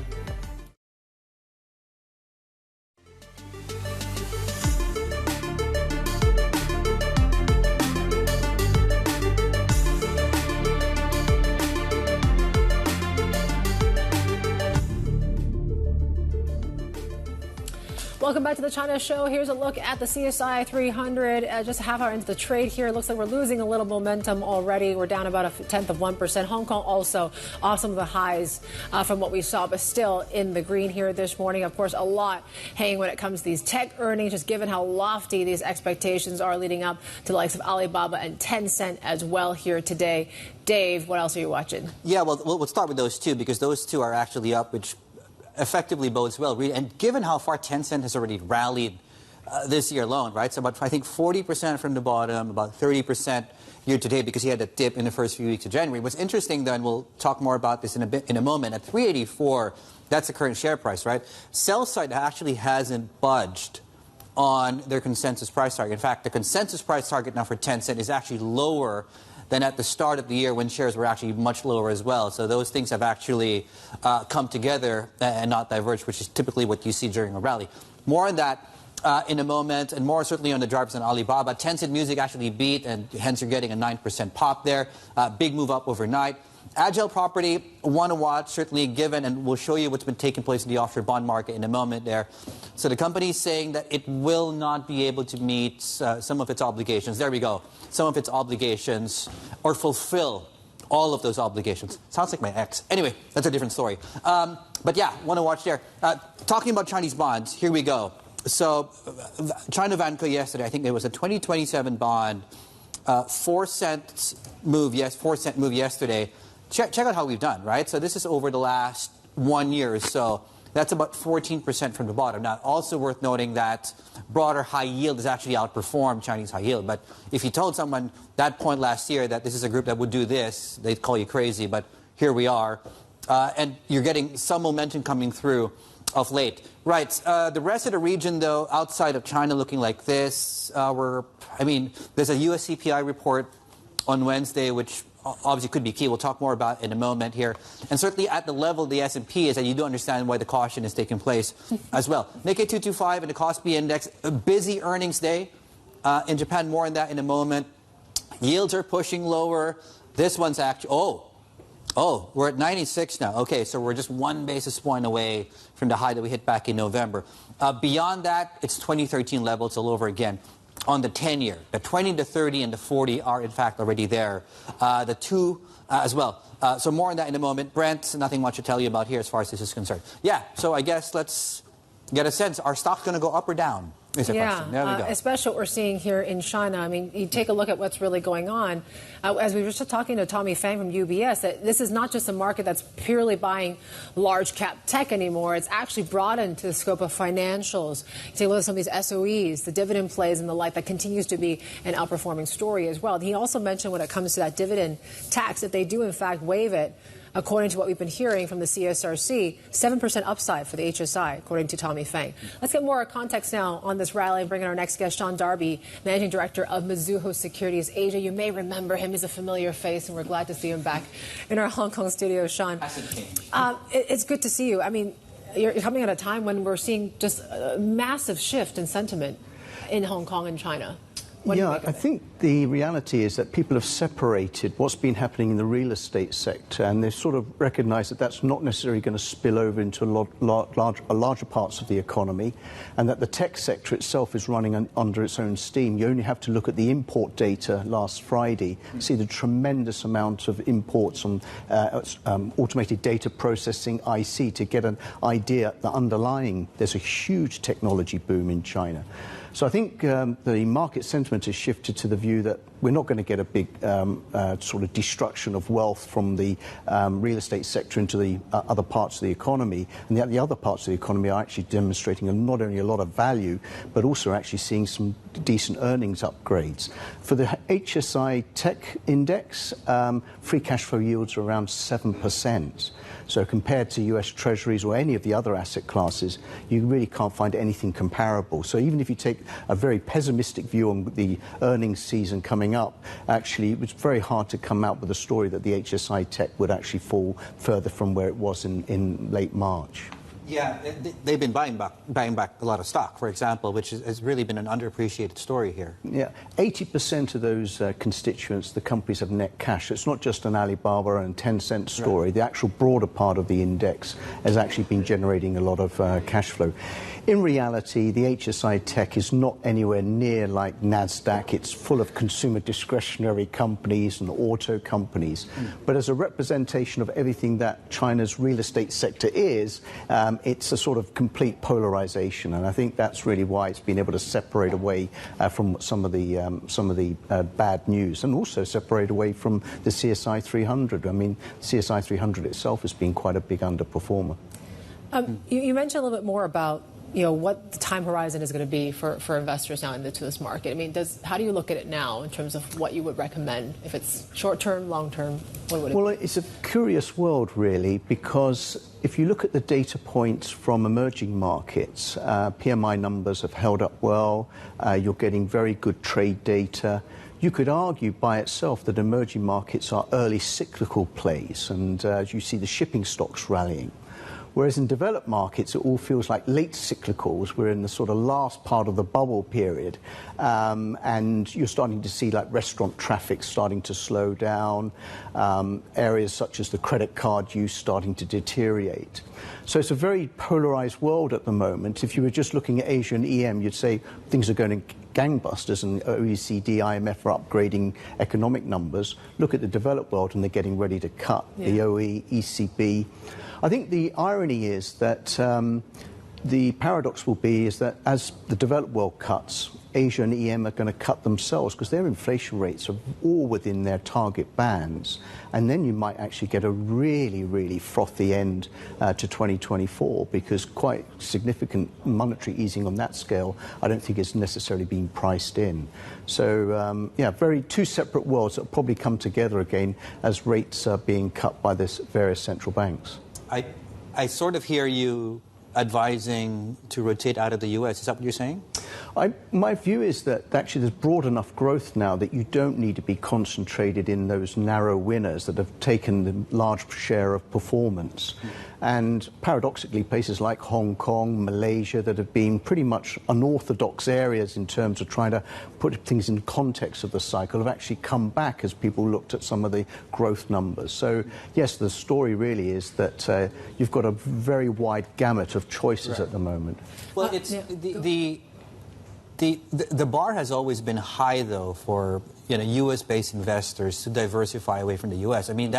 Welcome back to the China Show. Here's a look at the CSI 300. Just a half hour into the trade here. It looks like we're losing a little momentum already. We're down about 0.1%. Hong Kong also off some of the highs from what we saw, but still in the green here this morning. Of course, a lot hanging when it comes to these tech earnings, just given how lofty these expectations are leading up to the likes of Alibaba and Tencent as well here today. Dave, what else are you watching? Yeah, well, we'll start with those two because those two are actually up, which effectively bodes well. And given how far Tencent has already rallied this year alone, right? So about, I think, 40% from the bottom, about 30% year to date because he had a dip in the first few weeks of January. What's interesting, though, and we'll talk more about this in a moment, at 384, that's the current share price, right? Sell side actually hasn't budged on their consensus price target. In fact, the consensus price target now for Tencent is actually lower than at the start of the year when shares were actually much lower as well. So those things have actually come together and not diverged, which is typically what you see during a rally. More on that in a moment, and more certainly on the drivers on Alibaba. Tencent Music actually beat, and hence you're getting a 9% pop there. Big move up overnight. Agile Property, one to watch, certainly given, and we'll show you what's been taking place in the offshore bond market in a moment there. So the company is saying that it will not be able to meet some of its obligations. There we go. Some of its obligations, or fulfill all of those obligations. Sounds like my ex. Anyway, that's a different story. But yeah, one to watch there. Talking about Chinese bonds, here we go. So China Vanco yesterday, I think it was a 2027 bond, 4-cent move yesterday. Check out how we've done, right? So this is over the last 1 year or so. That's about 14% from the bottom. Now, also worth noting that broader high yield has actually outperformed Chinese high yield. But if you told someone that point last year that this is a group that would do this, they'd call you crazy. But here we are. And you're getting some momentum coming through of late. Right. The rest of the region, though, outside of China looking like this, there's a US CPI report on Wednesday, which obviously could be key. We'll talk more about in a moment here. And certainly at the level of the S&P is that you do understand why the caution is taking place as well. Nikkei 225 and the Kospi Index, a busy earnings day. In Japan, more on that in a moment. Yields are pushing lower. This one's actually, we're at 96 now. Okay, so we're just 1 basis point away from the high that we hit back in November. Beyond that, it's 2013 levels all over again. On the 10-year, the 20, the 30, and the 40 are, in fact, already there. The 2 as well. So more on that in a moment. Brent, nothing much to tell you about here as far as this is concerned. Yeah, so I guess let's get a sense. Are stocks going to go up or down? Is the question. There we go. Especially what we're seeing here in China. I mean, you take a look at what's really going on. As we were just talking to Tommy Fang from UBS, that this is not just a market that's purely buying large cap tech anymore. It's actually broadened to the scope of financials. You take a look at some of these SOEs, the dividend plays and the like, that continues to be an outperforming story as well. He also mentioned when it comes to that dividend tax, if they do in fact waive it, according to what we've been hearing from the CSRC, 7% upside for the HSI, according to Tommy Fang. Let's get more context now on this rally and bring in our next guest, Sean Darby, Managing Director of Mizuho Securities Asia. You may remember him. He's a familiar face, and we're glad to see him back in our Hong Kong studio. Sean, it's good to see you. I mean, you're coming at a time when we're seeing just a massive shift in sentiment in Hong Kong and China. I think the reality is that people have separated what's been happening in the real estate sector, and they've sort of recognized that that's not necessarily going to spill over into larger parts of the economy, and that the tech sector itself is running under its own steam. You only have to look at the import data last Friday, see the tremendous amount of imports on automated data processing, IC, to get an idea that underlying there's a huge technology boom in China. So I think the market sentiment has shifted to the view that we're not going to get a big sort of destruction of wealth from the real estate sector into the other parts of the economy, and the other parts of the economy are actually demonstrating not only a lot of value, but also actually seeing some decent earnings upgrades. For the HSI Tech Index, free cash flow yields are around 7%. So compared to US Treasuries or any of the other asset classes, you really can't find anything comparable. So even if you take a very pessimistic view on the earnings season coming up, actually it was very hard to come out with a story that the HSI Tech would actually fall further from where it was in late March. Yeah, they've been buying back a lot of stock, for example, which has really been an underappreciated story here. Yeah, 80% of those constituents, the companies have net cash. It's not just an Alibaba and Tencent story. Right. The actual broader part of the index has actually been generating a lot of cash flow. In reality, the HSI Tech is not anywhere near like NASDAQ. It's full of consumer discretionary companies and auto companies. But as a representation of everything that China's real estate sector is, it's a sort of complete polarization. And I think that's really why it's been able to separate away from some of the bad news, and also separate away from the CSI 300. I mean, CSI 300 itself has been quite a big underperformer. You mentioned a little bit more about what the time horizon is going to be for investors now into this market. I mean, how do you look at it now in terms of what you would recommend? If it's short-term, long-term, what would it be? Well, it's a curious world, really, because if you look at the data points from emerging markets, PMI numbers have held up well. You're getting very good trade data. You could argue by itself that emerging markets are early cyclical plays, and you see the shipping stocks rallying. Whereas in developed markets, it all feels like late cyclicals. We're in the sort of last part of the bubble period. And you're starting to see like restaurant traffic starting to slow down, areas such as the credit card use starting to deteriorate. So it's a very polarized world at the moment. If you were just looking at Asia and EM, you'd say things are going to gangbusters, and OECD, IMF are upgrading economic numbers. Look at the developed world, and they're getting ready to cut. The OE, ECB. I think the irony is that the paradox will be is that as the developed world cuts, Asia and EM are going to cut themselves because their inflation rates are all within their target bands. And then you might actually get a really, really frothy end to 2024, because quite significant monetary easing on that scale I don't think is necessarily being priced in. So, two separate worlds that will probably come together again as rates are being cut by the various central banks. I sort of hear you advising to rotate out of the U.S. Is that what you're saying? My view is that actually there's broad enough growth now that you don't need to be concentrated in those narrow winners that have taken the large share of performance. And paradoxically, places like Hong Kong, Malaysia, that have been pretty much unorthodox areas in terms of trying to put things in context of the cycle, have actually come back as people looked at some of the growth numbers. So, yes, the story really is that you've got a very wide gamut of choices at the moment. Well, it's the bar has always been high, though, for U.S.-based investors to diversify away from the U.S. I mean,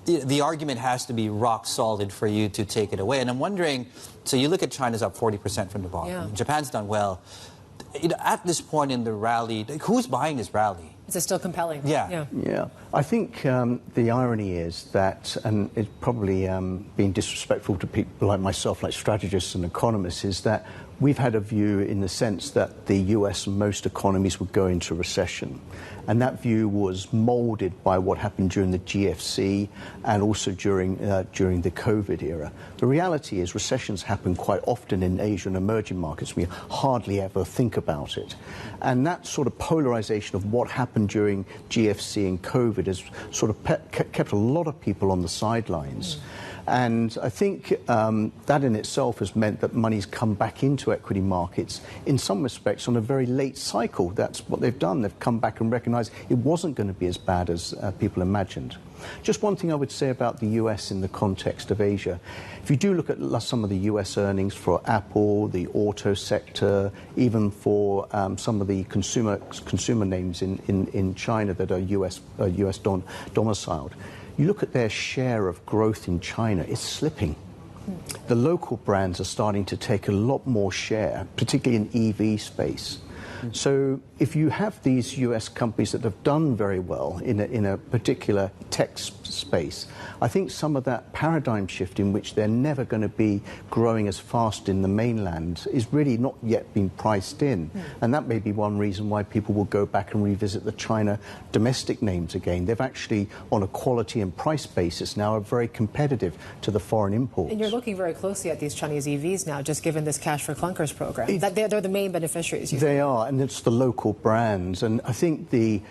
the argument has to be rock solid for you to take it away. And I'm wondering, so you look at China's up 40% from the bottom. Yeah. Japan's done well. At this point in the rally, who's buying this rally? Is it still compelling? Yeah. I think the irony is that, and it's probably being disrespectful to people like myself, like strategists and economists, is that we've had a view in the sense that the US and most economies would go into recession. And that view was molded by what happened during the GFC and also during the COVID era. The reality is recessions happen quite often in Asian emerging markets. We hardly ever think about it. And that sort of polarization of what happened during GFC and COVID has sort of kept a lot of people on the sidelines. And I think that in itself has meant that money's come back into equity markets in some respects on a very late cycle. That's what they've done. They've come back and recognized it wasn't going to be as bad as people imagined. Just one thing I would say about the US in the context of Asia. If you do look at some of the US earnings for Apple, the auto sector, even for some of the consumer names in China that are US domiciled, you look at their share of growth in China, it's slipping. The local brands are starting to take a lot more share, particularly in EV space. So if you have these US companies that have done very well in a particular tech space, I think some of that paradigm shift in which they're never going to be growing as fast in the mainland is really not yet been priced in. And that may be one reason why people will go back and revisit the China domestic names again. They've actually, on a quality and price basis now, are very competitive to the foreign imports. And you're looking very closely at these Chinese EVs now, just given this Cash for Clunkers program. They're the main beneficiaries. They are, and it's the local brands. And I think the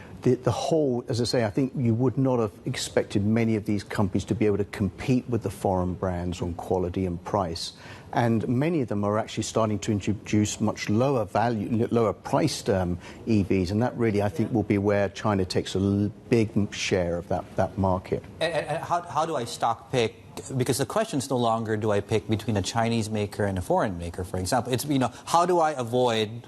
whole, as I say, I think you would not have expected many of these companies to be able to compete with the foreign brands on quality and price. And many of them are actually starting to introduce much lower value, lower priced EVs. And that really, I think, will be where China takes a big share of that market. And how do I stock pick? Because the question is no longer do I pick between a Chinese maker and a foreign maker, for example. It's, how do I avoid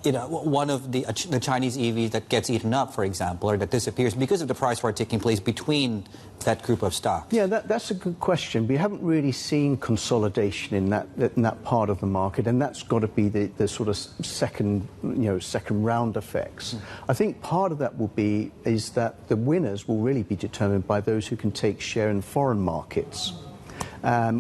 one of the Chinese EVs that gets eaten up, for example, or that disappears because of the price war taking place between that group of stocks? Yeah, that's a good question. We haven't really seen consolidation in that part of the market, and that's got to be the sort of second round effects. I think part of that is that the winners will really be determined by those who can take share in foreign markets.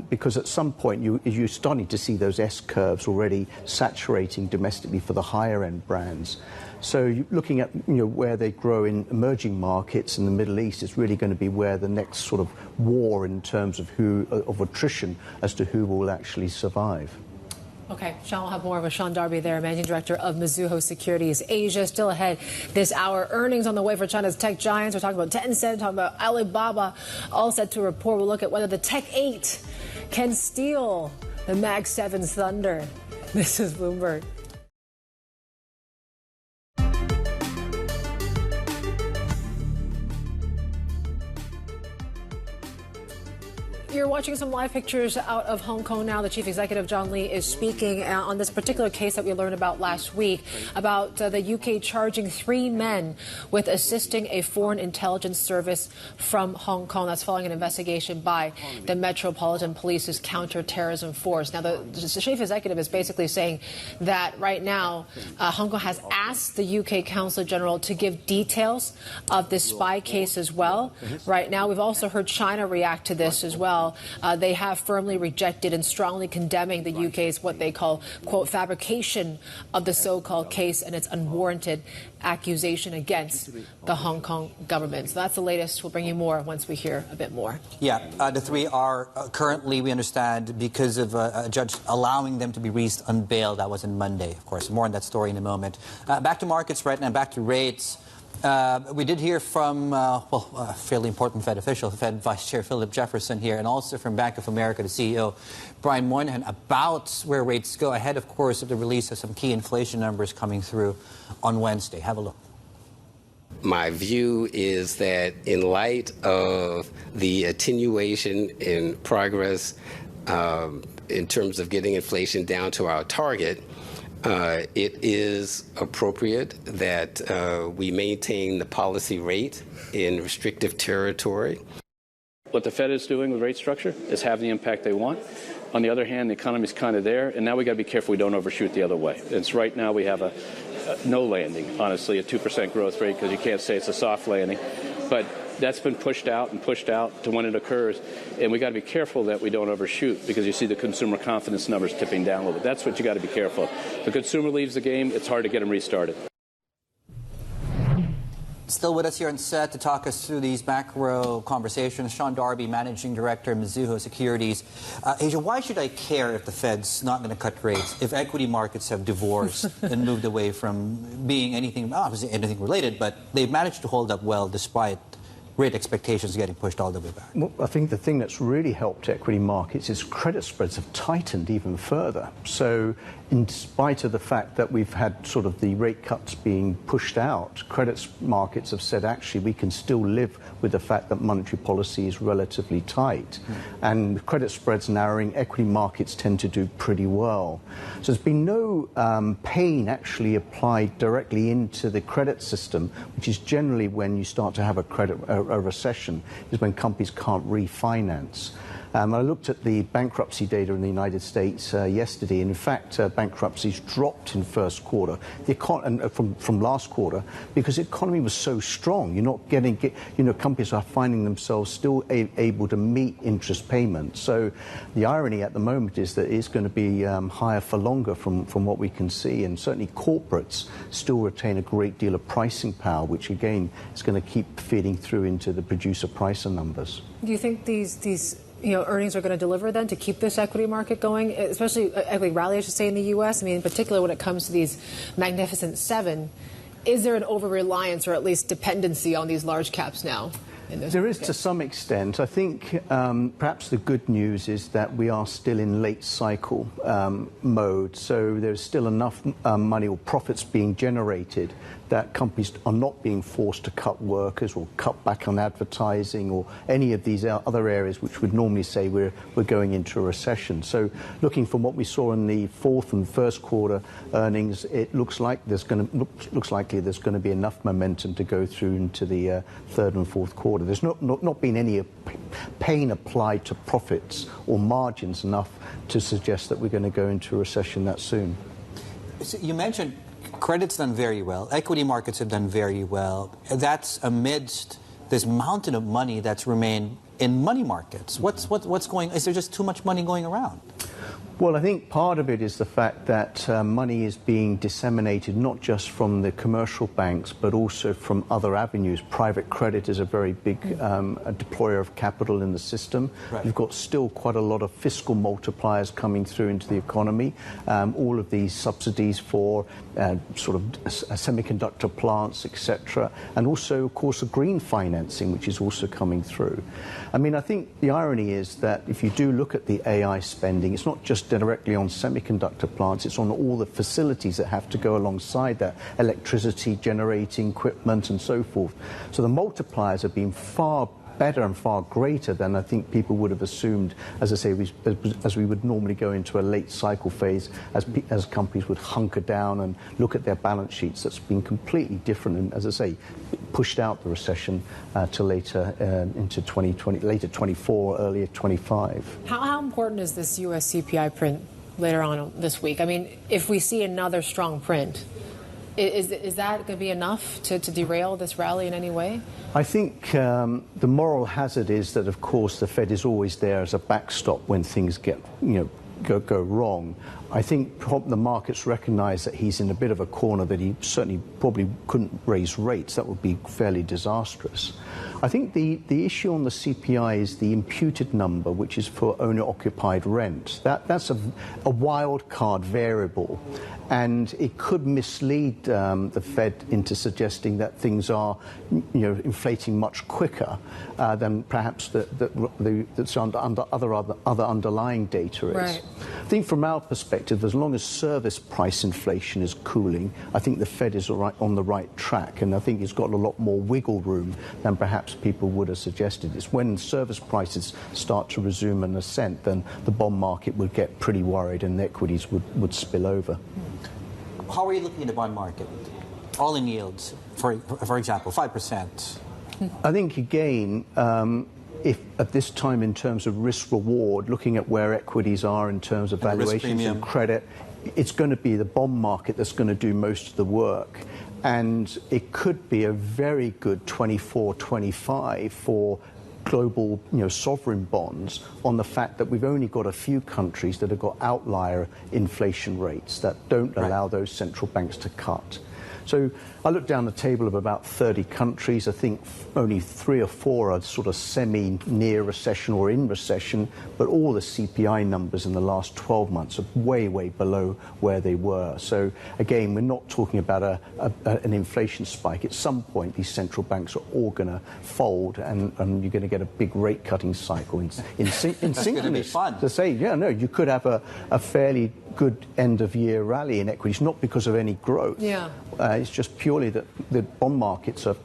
Because at some point you're starting to see those S-curves already saturating domestically for the higher-end brands. So looking at where they grow in emerging markets in the Middle East is really going to be where the next sort of war in terms of attrition as to who will actually survive. Okay, Sean, we'll have more with Sean Darby there, Managing Director of Mizuho Securities Asia. Still ahead this hour. Earnings on the way for China's tech giants. We're talking about Tencent, talking about Alibaba, all set to report. We'll look at whether the Tech 8 can steal the Mag 7's thunder. This is Bloomberg. You're watching some live pictures out of Hong Kong now. The chief executive, John Lee, is speaking on this particular case that we learned about last week, about the UK charging 3 men with assisting a foreign intelligence service from Hong Kong. That's following an investigation by the Metropolitan Police's counter-terrorism force. Now, the chief executive is basically saying that right now, Hong Kong has asked the UK Consul General to give details of this spy case as well. Right now, we've also heard China react to this as well. They have firmly rejected and strongly condemning the UK's what they call, quote, fabrication of the so-called case and its unwarranted accusation against the Hong Kong government. So that's the latest. We'll bring you more once we hear a bit more. Yeah, the 3 are currently, we understand, because of a judge allowing them to be released on bail. That was on Monday, of course. More on that story in a moment. Back to markets right now, back to rates. We did hear from, a fairly important Fed official, Fed Vice Chair Philip Jefferson here, and also from Bank of America, the CEO, Brian Moynihan, about where rates go ahead, of course, of the release of some key inflation numbers coming through on Wednesday. Have a look. My view is that in light of the attenuation in progress in terms of getting inflation down to our target, it is appropriate that we maintain the policy rate in restrictive territory. What the Fed is doing with rate structure is having the impact they want. On the other hand, the economy's kind of there, and now we got to be careful we don't overshoot the other way. It's right now we have a no landing, honestly, a 2% growth rate, because you can't say it's a soft landing. But that's been pushed out to when it occurs, and we got to be careful that we don't overshoot, because you see the consumer confidence numbers tipping down a little bit. That's what you got to be careful of. If the consumer leaves the game, it's hard to get them restarted. Still with us here on set to talk us through these macro conversations, Sean Darby, Managing Director of Mizuho Securities. Asia, why should I care if the Fed's not going to cut rates, if equity markets have divorced and moved away from being anything, obviously anything related, but they've managed to hold up well despite rate expectations getting pushed all the way back? Well, I think the thing that's really helped equity markets is credit spreads have tightened even further. So in spite of the fact that we've had sort of the rate cuts being pushed out, credit markets have said actually we can still live with the fact that monetary policy is relatively tight. And with credit spreads narrowing, equity markets tend to do pretty well. So there's been no pain actually applied directly into the credit system, which is generally when you start to have a recession, is when companies can't refinance. I looked at the bankruptcy data in the United States yesterday, and in fact, bankruptcies dropped in first quarter from last quarter because the economy was so strong. You're not getting, companies are finding themselves still able to meet interest payments. So the irony at the moment is that it's going to be higher for longer from what we can see, and certainly corporates still retain a great deal of pricing power, which again is going to keep feeding through into the producer pricer numbers. Do you think these earnings are going to deliver then to keep this equity market going, especially equity rally, I should say, in the U.S.? I mean, in particular when it comes to these Magnificent Seven, is there an over-reliance or at least dependency on these large caps now? There is to some extent. I think perhaps the good news is that we are still in late cycle mode, so there's still enough money or profits being generated that companies are not being forced to cut workers or cut back on advertising or any of these other areas which would normally say we're going into a recession. So looking from what we saw in the fourth and first quarter earnings, it looks like looks likely there's going to be enough momentum to go through into the third and fourth quarter. There's not been any pain applied to profits or margins enough to suggest that we're going to go into a recession that soon. So you mentioned credit's done very well. Equity markets have done very well. That's amidst this mountain of money that's remained in money markets. What's going? Is there just too much money going around? Well, I think part of it is the fact that money is being disseminated not just from the commercial banks, but also from other avenues. Private credit is a very big deployer of capital in the system. Right. You've got still quite a lot of fiscal multipliers coming through into the economy. All of these subsidies for sort of semiconductor plants, etc. And also, of course, the green financing, which is also coming through. I mean, I think the irony is that if you do look at the AI spending, it's not just directly on semiconductor plants, it's on all the facilities that have to go alongside that, electricity generating equipment and so forth. So the multipliers have been far better and far greater than I think people would have assumed, as I say, as we would normally go into a late cycle phase, as companies would hunker down and look at their balance sheets. That's been completely different, and as I say, pushed out the recession to later into 2020, later 24, earlier 25. How important is this U.S. CPI print later on this week? I mean, if we see another strong print, is that going to be enough to derail this rally in any way? I think the moral hazard is that, of course, the Fed is always there as a backstop when things get, go wrong. I think the markets recognize that he's in a bit of a corner, that he certainly probably couldn't raise rates. That would be fairly disastrous. I think the issue on the CPI is the imputed number, which is for owner-occupied rent. That's a wild card variable, and it could mislead the Fed into suggesting that things are, inflating much quicker than perhaps that's under other underlying data is. Right. I think from our perspective, as long as service price inflation is cooling, I think the Fed is on the right track, and I think it's got a lot more wiggle room than perhaps people would have suggested. It's when service prices start to resume an ascent, then the bond market would get pretty worried and the equities would spill over. How are you looking at the bond market? All-in yields, for example, 5%. I think, again, if at this time in terms of risk-reward, looking at where equities are in terms of valuations and credit, it's going to be the bond market that's going to do most of the work. And it could be a very good 24-25 for global, sovereign bonds on the fact that we've only got a few countries that have got outlier inflation rates that don't allow those central banks to cut. So I looked down the table of about 30 countries. I think only 3 or 4 are sort of semi-near recession or in recession, but all the CPI numbers in the last 12 months are way, way below where they were. So again, we're not talking about an inflation spike. At some point, these central banks are all going to fold, and you're going to get a big rate-cutting cycle in synchronous. That's going to be fun. To say, you could have a fairly good end-of-year rally in equities, not because of any growth. Yeah. It's just purely that the bond markets are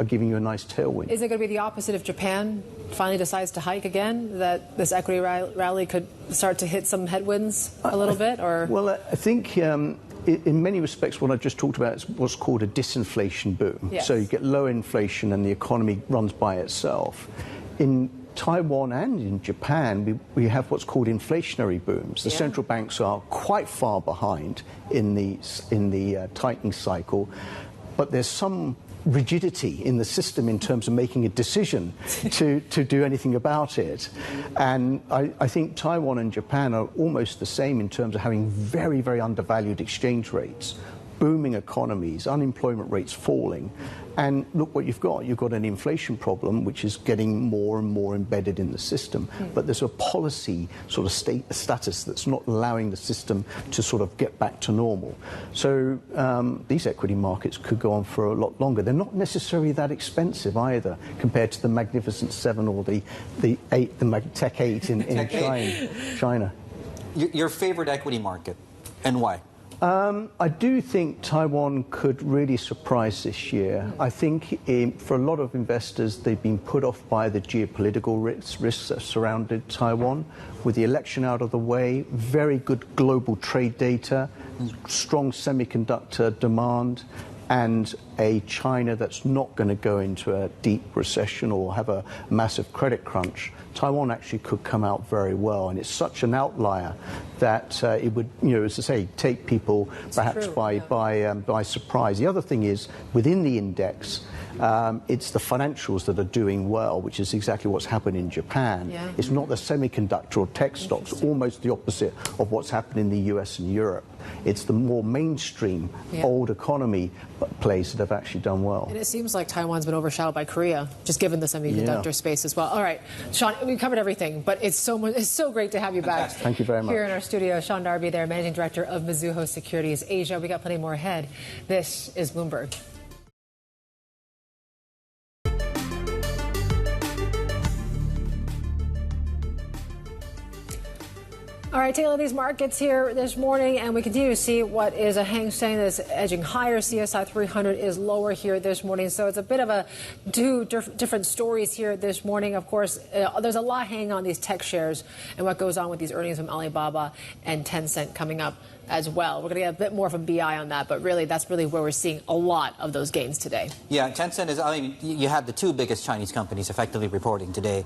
giving you a nice tailwind. Is it going to be the opposite if Japan finally decides to hike again, that this equity rally could start to hit some headwinds a little bit? Or well, I think in many respects what I just talked about is what's called a disinflation boom. Yes. So you get low inflation and the economy runs by itself. In Taiwan and in Japan, we have what's called inflationary booms. The central banks are quite far behind in the tightening cycle, but there's some rigidity in the system in terms of making a decision to do anything about it. And I think Taiwan and Japan are almost the same in terms of having very, very undervalued exchange rates, booming economies, unemployment rates falling. And look what you've got. You've got an inflation problem, which is getting more and more embedded in the system. But there's a policy sort of status that's not allowing the system to sort of get back to normal. So these equity markets could go on for a lot longer. They're not necessarily that expensive either, compared to the Magnificent Seven or the Tech 8 in China. Your favorite equity market, and why? I do think Taiwan could really surprise this year. I think for a lot of investors, they've been put off by the geopolitical risks that surrounded Taiwan. With the election out of the way, very good global trade data, strong semiconductor demand, and a China that's not going to go into a deep recession or have a massive credit crunch, Taiwan actually could come out very well. And it's such an outlier that it would, as I say, take people perhaps by surprise. The other thing is, within the index, it's the financials that are doing well, which is exactly what's happened in Japan. It's not the semiconductor or tech stocks, almost the opposite of what's happened in the US and Europe. It's the more mainstream, old economy plays that have actually done well. And it seems like Taiwan's been overshadowed by Korea, just given the semiconductor space as well. All right, Sean, we covered everything, but it's so great to have you back. Thank you very much. Here in our studio, Sean Darby there, Managing Director of Mizuho Securities Asia. We got plenty more ahead. This is Bloomberg. All right, Taylor, these markets here this morning, and we continue to see what is a Hang Seng that's edging higher. CSI 300 is lower here this morning, so it's a bit of two different stories here this morning. Of course, there's a lot hanging on these tech shares and what goes on with these earnings from Alibaba and Tencent coming up as well. We're going to get a bit more from BI on that, but really, that's really where we're seeing a lot of those gains today. Yeah, Tencent is, you have the two biggest Chinese companies effectively reporting today,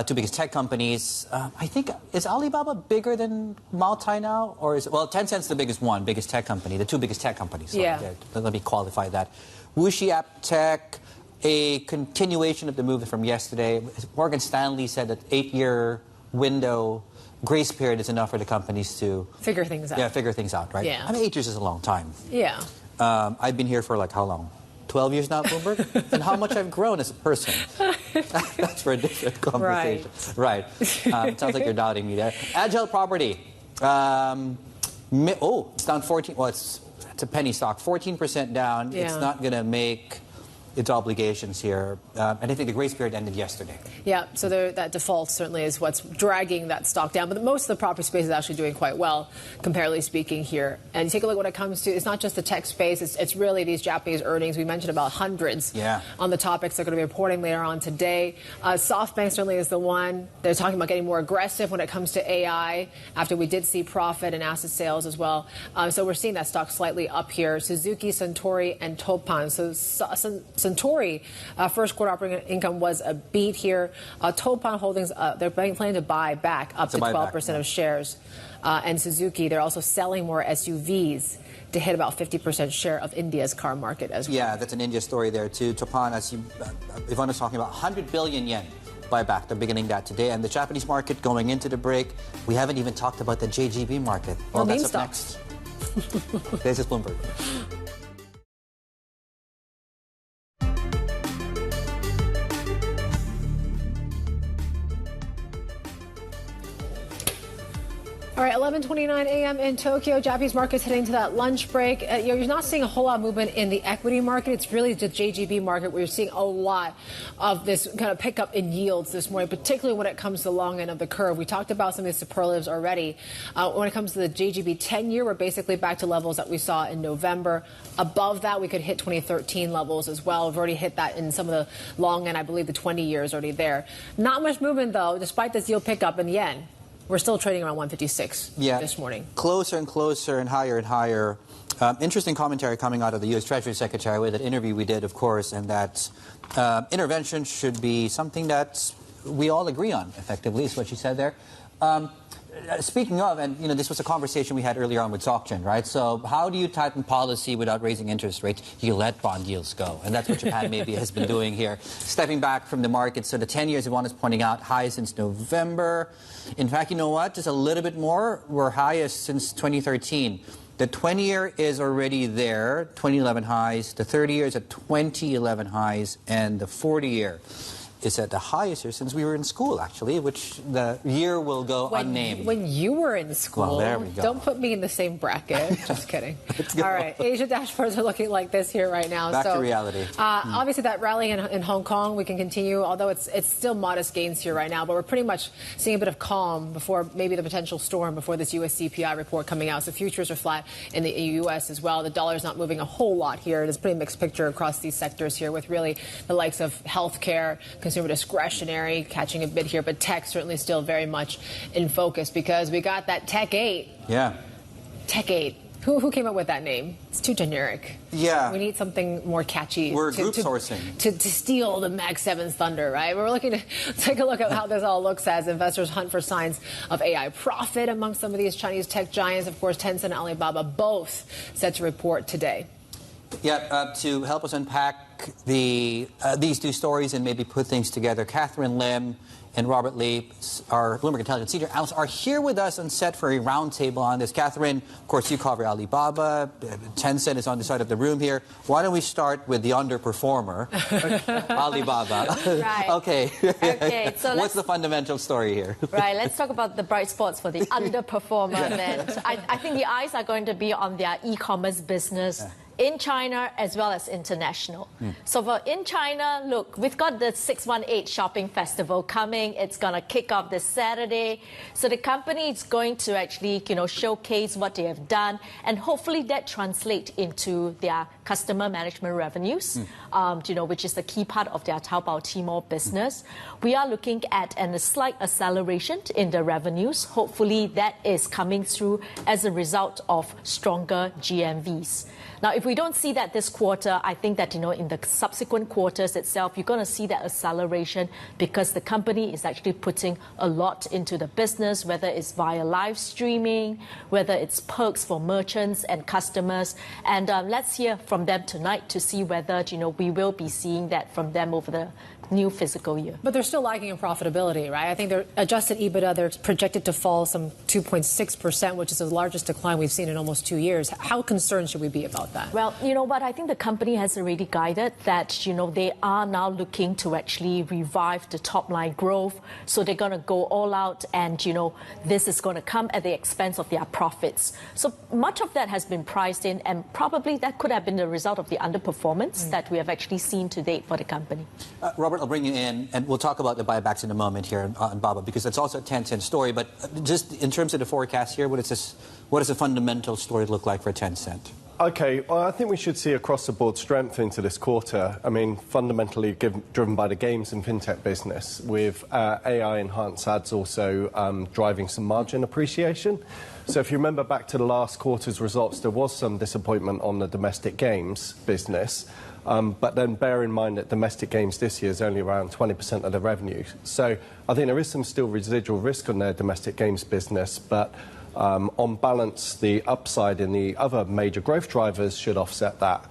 two biggest tech companies. I think, is Alibaba bigger than Multi now? Or is, well, Tencent's the biggest tech company, the two biggest tech companies. Sorry, let me qualify that. Wuxi App Tech, a continuation of the move from yesterday. Morgan Stanley said that 8-year window grace period is enough for the companies to figure things out. Yeah, figure things out, right? Yeah. 8 years is a long time. Yeah. I've been here for like how long? 12 years now, Bloomberg? And how much I've grown as a person. That's for a different conversation. Right. Sounds like you're doubting me there. Agile Property. It's down 14. Well, it's a penny stock. 14% down. Yeah. It's not going to make its obligations here. And I think the grace period ended yesterday. Yeah, so that default certainly is what's dragging that stock down. But most of the property space is actually doing quite well, comparatively speaking here. And you take a look when it comes to, it's not just the tech space, it's really these Japanese earnings. We mentioned about hundreds on the topics they're going to be reporting later on today. SoftBank certainly is the one. They're talking about getting more aggressive when it comes to AI after we did see profit and asset sales as well. So we're seeing that stock slightly up here. Suzuki, Suntory, and Toppan. So Suntory, first quarter operating income was a beat here. Toppan Holdings, they're planning to buy back up to 12% of shares. And Suzuki, they're also selling more SUVs to hit about 50% share of India's car market as well. Yeah, that's an India story there too. Toppan, as Yvonne was talking about, 100 billion yen buyback. They're beginning that today. And the Japanese market going into the break, we haven't even talked about the JGB market. Well, that's up next. This is Bloomberg. All right, 11:29 a.m. in Tokyo. Japanese markets heading to that lunch break. You're not seeing a whole lot of movement in the equity market. It's really the JGB market where you're seeing a lot of this kind of pickup in yields this morning, particularly when it comes to the long end of the curve. We talked about some of these superlatives already. When it comes to the JGB 10-year, we're basically back to levels that we saw in November. Above that, we could hit 2013 levels as well. We've already hit that in some of the long end. I believe the 20-year is already there. Not much movement, though, despite this yield pickup in yen. We're still trading around 156 this morning. Closer and closer and higher and higher. Interesting commentary coming out of the U.S. Treasury Secretary with that interview we did, of course, and that intervention should be something that's we all agree on, effectively, is what she said there. Speaking of, and this was a conversation we had earlier on with SocGen, right? So how do you tighten policy without raising interest rates? You let bond yields go. And that's what Japan maybe has been doing here. Stepping back from the market. So the 10 years, Yvonne is pointing out, high since November. In fact, you know what? Just a little bit more. We're highest since 2013. The 20-year is already there, 2011 highs. The 30-year is at 2011 highs. And the 40-year is at the highest year since we were in school, actually, which the year will go unnamed. When you were in school. Well, there we go. Don't put me in the same bracket. Just kidding. All right. Asia dashboards are looking like this here right now. Back to reality. Obviously, that rally in Hong Kong, we can continue, although it's still modest gains here right now. But we're pretty much seeing a bit of calm before maybe the potential storm before this U.S. CPI report coming out. So futures are flat in the U.S. as well. The dollar's not moving a whole lot here. It is a pretty mixed picture across these sectors here with really the likes of healthcare, consumer discretionary catching a bit here, but tech certainly still very much in focus because we got that Tech 8. Yeah. Tech 8. Who came up with that name? It's too generic. Yeah. We need something more catchy. We're group sourcing. To steal the Mag 7's thunder, right? We're looking to take a look at how this all looks as investors hunt for signs of AI profit among some of these Chinese tech giants. Of course, Tencent and Alibaba both set to report today. Yeah, to help us unpack these two stories and maybe put things together, Catherine Lim and Robert Lee, our Bloomberg Intelligence senior analysts, are here with us on set for a roundtable on this. Catherine, of course, you cover Alibaba. Tencent is on the side of the room here. Why don't we start with the underperformer, Alibaba? Right. Okay. Okay. So what's the fundamental story here? Right. Let's talk about the bright spots for the underperformer then. So I think the eyes are going to be on their e-commerce business. In China as well as international. So for in China, look, we've got the 618 shopping festival coming. It's going to kick off this Saturday. So the company is going to actually, showcase what they have done, and hopefully that translates into their customer management revenues, which is the key part of their Taobao Tmall business. We are looking at a slight acceleration in the revenues. Hopefully that is coming through as a result of stronger GMVs. Now, if we don't see that this quarter, I think that, in the subsequent quarters itself, you're going to see that acceleration because the company is actually putting a lot into the business, whether it's via live streaming, whether it's perks for merchants and customers. And let's hear from them tonight to see whether, we will be seeing that from them over the new fiscal year. But they're still lagging in profitability, right? I think their adjusted EBITDA, they're projected to fall some 2.6%, which is the largest decline we've seen in almost 2 years. How concerned should we be about that? Well, you know what? I think the company has already guided that, they are now looking to actually revive the top line growth. So they're going to go all out and, this is going to come at the expense of their profits. So much of that has been priced in, and probably that could have been the result of the underperformance that we have actually seen to date for the company. Robert, I'll bring you in, and we'll talk about the buybacks in a moment here on Baba, because that's also a Tencent story. But just in terms of the forecast here, what does the fundamental story look like for Tencent? Okay, well, I think we should see across-the-board strength into this quarter. I mean, fundamentally driven by the games and fintech business, with AI-enhanced ads also driving some margin appreciation. So if you remember back to the last quarter's results, there was some disappointment on the domestic games business. But then bear in mind that domestic games this year is only around 20% of the revenue. So I think there is some still residual risk on their domestic games business, but on balance, the upside in the other major growth drivers should offset that.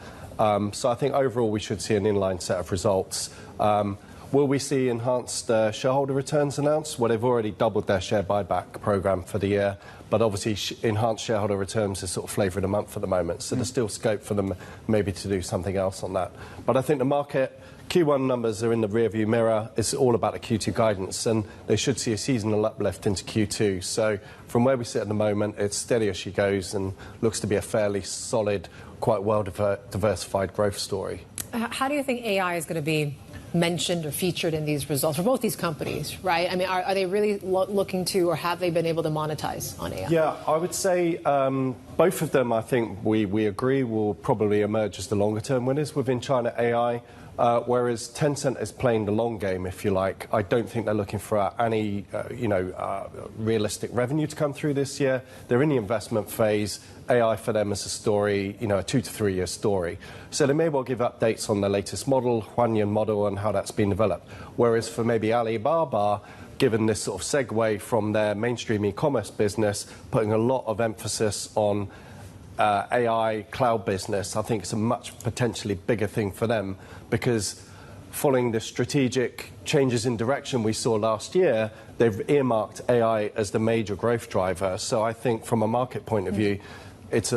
So I think overall we should see an inline set of results. Will we see enhanced shareholder returns announced? Well, they've already doubled their share buyback program for the year, but obviously enhanced shareholder returns is sort of flavour of the month at the moment. So there's still scope for them maybe to do something else on that. But I think the market, Q1 numbers are in the rearview mirror. It's all about the Q2 guidance, and they should see a seasonal uplift into Q2. So from where we sit at the moment, it's steady as she goes and looks to be a fairly solid, quite well-diversified growth story. How do you think AI is going to be mentioned or featured in these results for both these companies, right? I mean, are they really looking to, or have they been able to monetize on AI? Yeah, I would say both of them, I think we agree, will probably emerge as the longer-term winners within China AI. whereas Tencent is playing the long game, if you like. I don't think they're looking for any, realistic revenue to come through this year. They're in the investment phase. AI for them is a story, a 2 to 3 year story. So they may well give updates on their latest model, Huanyan model, and how that's been developed. Whereas for maybe Alibaba, given this sort of segue from their mainstream e-commerce business, putting a lot of emphasis on AI cloud business, I think it's a much potentially bigger thing for them, because following the strategic changes in direction we saw last year, they've earmarked AI as the major growth driver. So I think from a market point of view, it's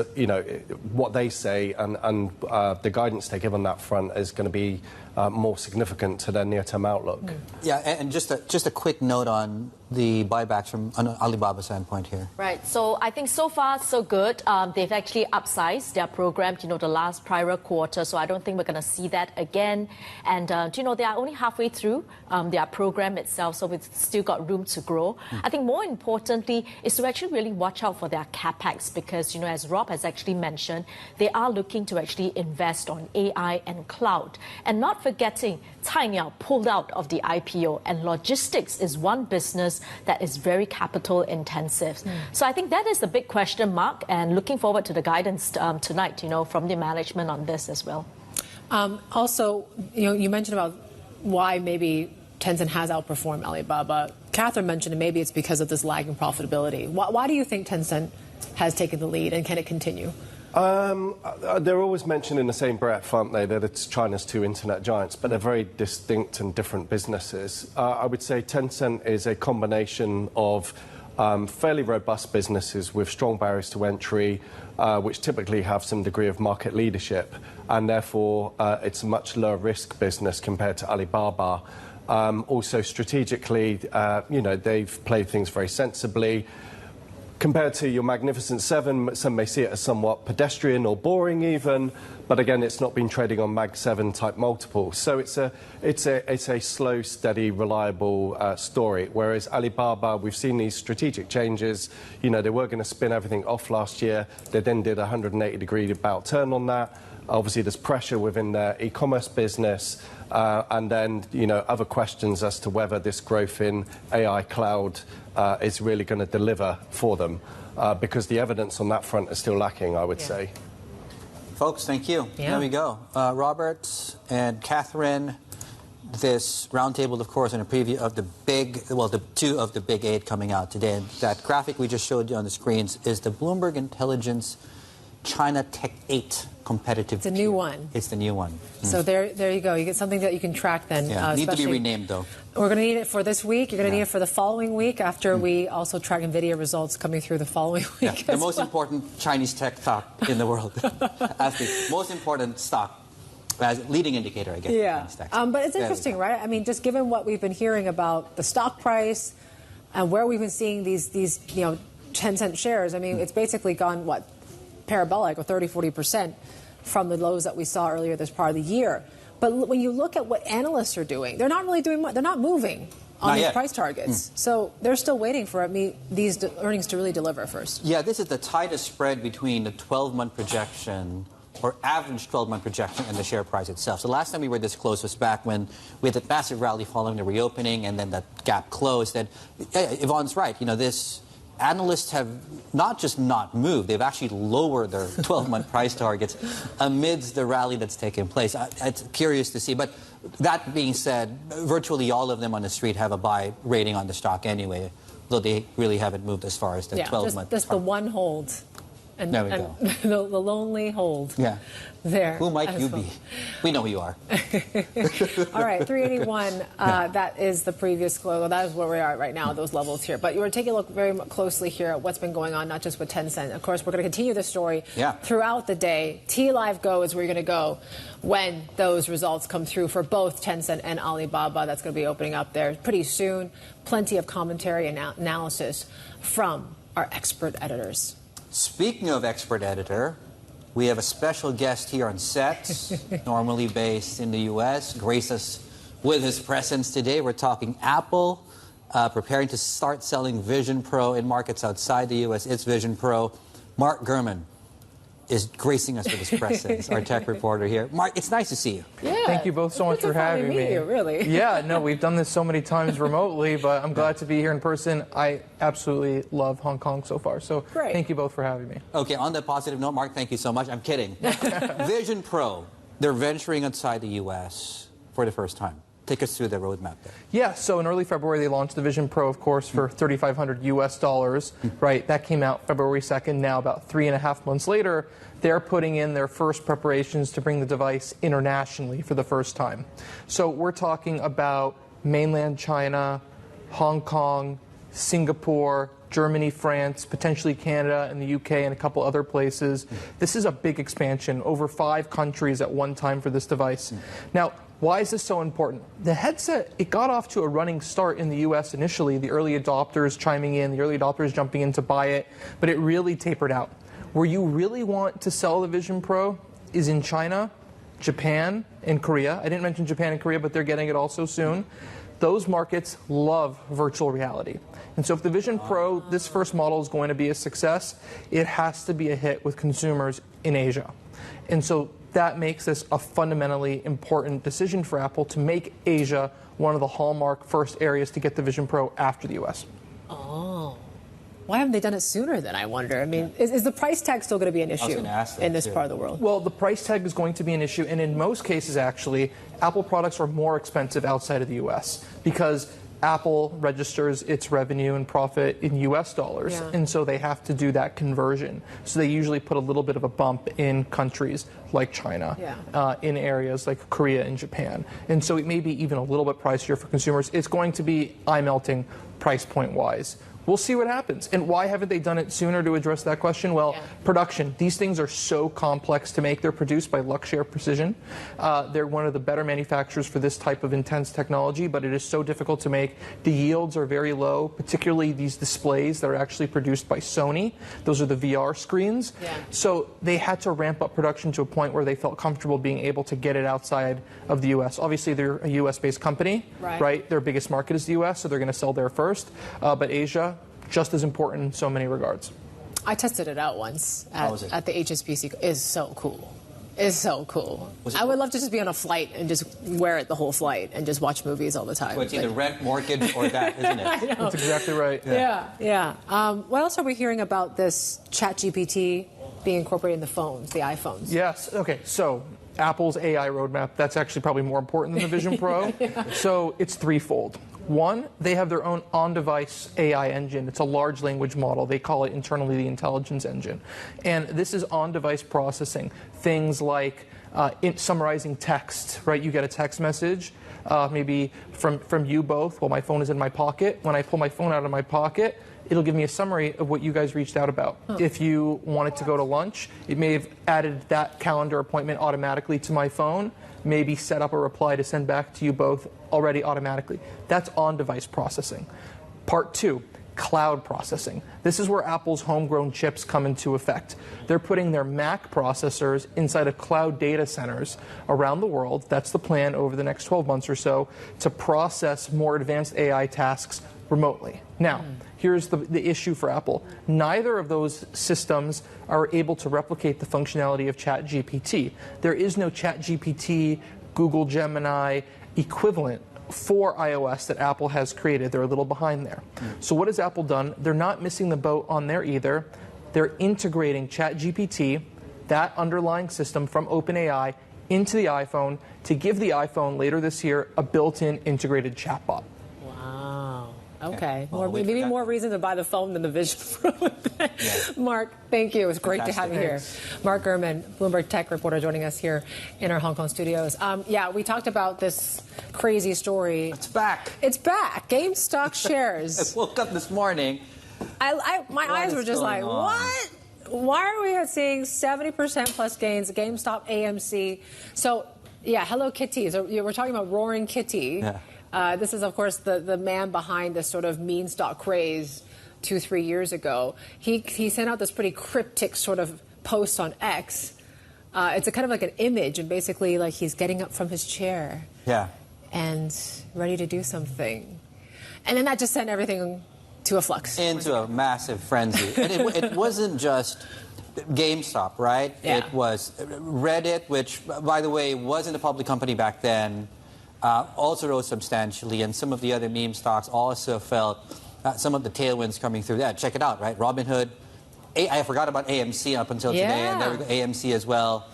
what they say and the guidance they give on that front is going to be more significant to their near-term outlook. Yeah, and just a quick note on the buybacks from an Alibaba standpoint here. Right. So I think so far so good. They've actually upsized their program, the last prior quarter. So I don't think we're going to see that again. And they are only halfway through their program itself, so we've still got room to grow. I think more importantly is to actually really watch out for their capex, because as Rob has actually mentioned, they are looking to actually invest on AI and cloud, and not forgetting Cainiao pulled out of the IPO, and logistics is one business that is very capital intensive. So I think that is the big question mark, and looking forward to the guidance tonight, from the management on this as well. Also, you mentioned about why maybe Tencent has outperformed Alibaba. Catherine mentioned maybe it's because of this lag in profitability. Why do you think Tencent has taken the lead, and can it continue? They're always mentioned in the same breath, aren't they, that it's China's two internet giants, but they're very distinct and different businesses. I would say Tencent is a combination of fairly robust businesses with strong barriers to entry, which typically have some degree of market leadership, and therefore it's a much lower risk business compared to Alibaba. Also strategically, they've played things very sensibly. Compared to your Magnificent Seven, some may see it as somewhat pedestrian or boring even, but again, it's not been trading on Mag 7 type multiples. So it's a slow, steady, reliable story. Whereas Alibaba, we've seen these strategic changes. They were going to spin everything off last year. They then did a 180-degree about turn on that. Obviously, there's pressure within their e-commerce business, and then other questions as to whether this growth in AI cloud is really going to deliver for them, because the evidence on that front is still lacking, I would say. Folks, thank you. Yeah. There we go. Robert and Catherine, this roundtable, of course, in a preview of the two of the big eight coming out today. And that graphic we just showed you on the screens is the Bloomberg Intelligence China Tech 8 competitive. It's a new one. It's the new one. So there you go. You get something that you can track then. Yeah, need to be renamed, though. We're going to need it for this week. You're going to need it for the following week, after we also track NVIDIA results coming through the following week. The most important Chinese tech stock in the world. As the most important stock, as leading indicator, I guess. Yeah. But it's interesting, right? I mean, just given what we've been hearing about the stock price and where we've been seeing these Tencent shares, I mean, it's basically gone, parabolic, or 30-40% from the lows that we saw earlier this part of the year. But when you look at what analysts are doing, they're not really doing much. They're not moving on these price targets. So they're still waiting for these earnings to really deliver first. Yeah, this is the tightest spread between the 12-month projection or average 12-month projection and the share price itself. So last time we were this close was back when we had that massive rally following the reopening, and then that gap closed. And Yvonne's right. This analysts have not just not moved, they've actually lowered their 12-month price targets amidst the rally that's taken place. It's curious to see. But that being said, virtually all of them on the street have a buy rating on the stock anyway, though they really haven't moved as far as the 12-month. Just the one hold. And, there we go. The lonely hold. Yeah. There. Who might you be? We know who you are. All right, 381. That is the previous close. That is where we are right now, those levels here. But you were taking a look very closely here at what's been going on, not just with Tencent. Of course, we're going to continue this story throughout the day. T-Live Go is where you're going to go when those results come through for both Tencent and Alibaba. That's going to be opening up there pretty soon. Plenty of commentary and analysis from our expert editors. Speaking of expert editor, we have a special guest here on set, normally based in the U.S., grace us with his presence today. We're talking Apple, preparing to start selling Vision Pro in markets outside the U.S. It's Vision Pro. Mark Gurman, is gracing us with his presence, our tech reporter here. Mark, it's nice to see you. Yeah, thank you both so much for having me. You, really. Yeah, no, we've done this so many times remotely, but I'm glad to be here in person. I absolutely love Hong Kong so far, so thank you both for having me. Okay, on that positive note, Mark, thank you so much. I'm kidding. Vision Pro, they're venturing outside the U.S. for the first time. Take us through the roadmap there. Yeah, so in early February, they launched the Vision Pro, of course, for $3,500 US, right? That came out February 2nd. Now, about 3.5 months later, they're putting in their first preparations to bring the device internationally for the first time. So we're talking about mainland China, Hong Kong, Singapore, Germany, France, potentially Canada and the UK and a couple other places. This is a big expansion, over 5 countries at one time for this device. Now, why is this so important? The headset, it got off to a running start in the US initially, the early adopters chiming in, the early adopters jumping in to buy it, but it really tapered out. Where you really want to sell the Vision Pro is in China, Japan, and Korea. I didn't mention Japan and Korea, but they're getting it also soon. Those markets love virtual reality. And so if the Vision Pro, this first model, is going to be a success, it has to be a hit with consumers in Asia. And so that makes this a fundamentally important decision for Apple to make Asia one of the hallmark first areas to get the Vision Pro after the US. Oh. Why haven't they done it sooner then, I wonder? I mean, is the price tag still going to be an issue in this part of the world? Well, the price tag is going to be an issue, and in most cases, actually, Apple products are more expensive outside of the US because Apple registers its revenue and profit in US dollars, and so they have to do that conversion. So they usually put a little bit of a bump in countries like China, in areas like Korea and Japan. And so it may be even a little bit pricier for consumers. It's going to be eye-melting price point-wise. We'll see what happens. And why haven't they done it sooner to address that question? Well, production. These things are so complex to make. They're produced by Luxshare Precision. They're one of the better manufacturers for this type of intense technology, but it is so difficult to make. The yields are very low, particularly these displays that are actually produced by Sony. Those are the VR screens. So they had to ramp up production to a point where they felt comfortable being able to get it outside of the U.S. Obviously, they're a U.S.-based company, right? Their biggest market is the U.S., so they're going to sell there first. But Asia, just as important in so many regards. I tested it out once at the HSBC. It's so cool. It's so cool. I would love to just be on a flight and just wear it the whole flight and just watch movies all the time. Well, it's either rent, mortgage, or that, isn't it? I know. That's exactly right. Yeah. What else are we hearing about this ChatGPT being incorporated in the phones, the iPhones? Yes. Okay. So Apple's AI roadmap, that's actually probably more important than the Vision Pro. So it's threefold. One, they have their own on-device AI engine. It's a large language model. They call it internally the intelligence engine. And this is on-device processing. Things like summarizing text, right? You get a text message, maybe from you both while my phone is in my pocket. When I pull my phone out of my pocket, it'll give me a summary of what you guys reached out about. If you wanted to go to lunch, it may have added that calendar appointment automatically to my phone, maybe set up a reply to send back to you both already automatically. That's on-device processing. Part 2, cloud processing. This is where Apple's homegrown chips come into effect. They're putting their Mac processors inside of cloud data centers around the world. That's the plan over the next 12 months or so to process more advanced AI tasks remotely. Now, here's the issue for Apple. Neither of those systems are able to replicate the functionality of ChatGPT. There is no ChatGPT, Google Gemini equivalent for iOS that Apple has created. They're a little behind there. So what has Apple done? They're not missing the boat on there either. They're integrating ChatGPT, that underlying system from OpenAI, into the iPhone to give the iPhone later this year a built-in integrated chatbot. Wow. Okay. Maybe more reason to buy the phone than the Vision Pro. Mark, thank you. It was great to have you here. Mark Gurman, Bloomberg tech reporter, joining us here in our Hong Kong studios. We talked about this crazy story. It's back. It's back. GameStop shares. I woke up this morning. My eyes were just like, what? Why are we seeing 70% plus gains? GameStop, AMC. So, Hello Kitty. So we're talking about Roaring Kitty. Yeah. This is, of course, the man behind this sort of meme stock craze 2-3 years ago. He sent out this pretty cryptic sort of post on X. It's a kind of like an image, and basically like he's getting up from his chair. Yeah. And ready to do something. And then that just sent everything to a flux. Into a massive frenzy. And it wasn't just GameStop, right? Yeah. It was Reddit, which, by the way, wasn't a public company back then, also rose substantially, and some of the other meme stocks also felt some of the tailwinds coming through that. Check it out, right? Robinhood. I forgot about AMC up until today, and there we go, AMC as well.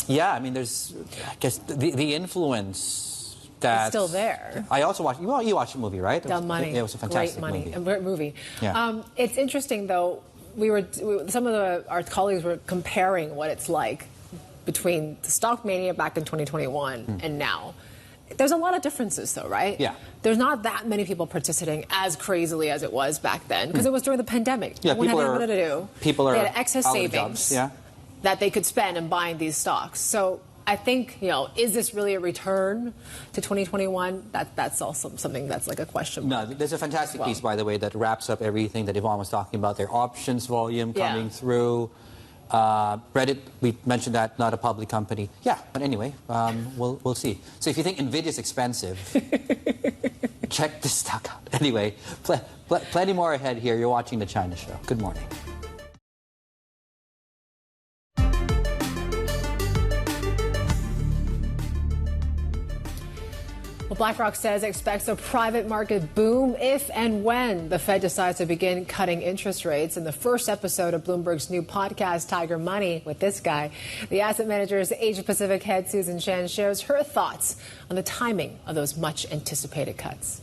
Yeah, I mean, there's, I guess, the influence that's it's still there. I also watched, you watched the movie, right? Dumb Money. It was a fantastic movie. movie. A great movie. Yeah. It's interesting, though. Some of our colleagues were comparing what it's like between the stock mania back in 2021 and now. There's a lot of differences, though, right? Yeah. There's not that many people participating as crazily as it was back then, because it was during the pandemic. Yeah, no one had anything to do. People are they had excess out of savings jobs, that they could spend in buying these stocks. So I think, is this really a return to 2021? That's also something that's like a question mark. No, there's a fantastic piece, by the way, that wraps up everything that Yvonne was talking about. Their options volume coming through. Reddit, we mentioned that, not a public company. Yeah, but anyway, we'll see. So if you think NVIDIA's expensive, check this stock out. Anyway, plenty more ahead here. You're watching The China Show. Good morning. Well, BlackRock says it expects a private market boom if and when the Fed decides to begin cutting interest rates. In the first episode of Bloomberg's new podcast, Tiger Money, with this guy, the asset manager's Asia-Pacific head, Susan Chen, shares her thoughts on the timing of those much-anticipated cuts.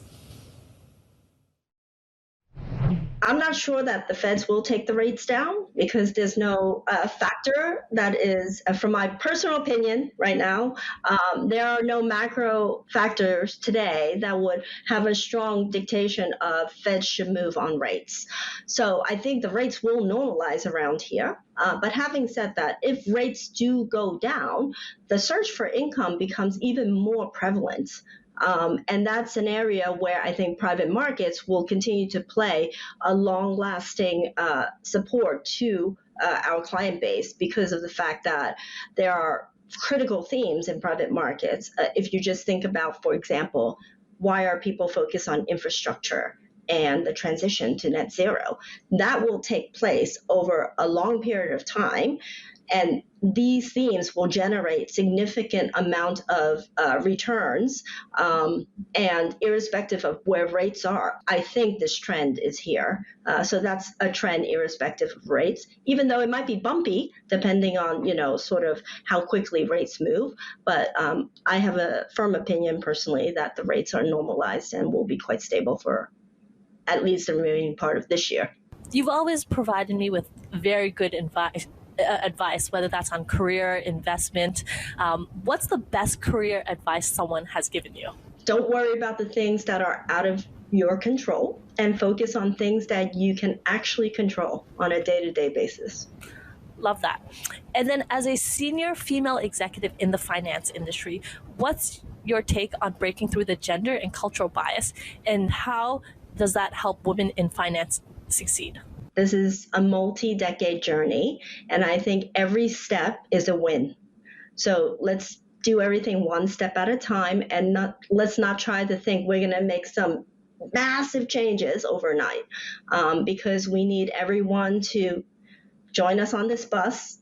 I'm not sure that the Feds will take the rates down because there's no factor that is, from my personal opinion right now, there are no macro factors today that would have a strong dictation of Feds should move on rates. So I think the rates will normalize around here. But having said that, if rates do go down, the search for income becomes even more prevalent. And that's an area where I think private markets will continue to play a long-lasting support to our client base because of the fact that there are critical themes in private markets. If you just think about, for example, why are people focused on infrastructure and the transition to net zero? That will take place over a long period of time. And these themes will generate significant amount of returns, and irrespective of where rates are, I think this trend is here. So that's a trend irrespective of rates, even though it might be bumpy depending on, sort of how quickly rates move. But I have a firm opinion personally that the rates are normalized and will be quite stable for at least the remaining part of this year. You've always provided me with very good advice, whether that's on career, investment. What's the best career advice someone has given you? Don't worry about the things that are out of your control and focus on things that you can actually control on a day-to-day basis. Love that. And then as a senior female executive in the finance industry, what's your take on breaking through the gender and cultural bias, and how does that help women in finance succeed? This is a multi-decade journey, and I think every step is a win. So let's do everything one step at a time, and let's not try to think we're going to make some massive changes overnight, because we need everyone to join us on this bus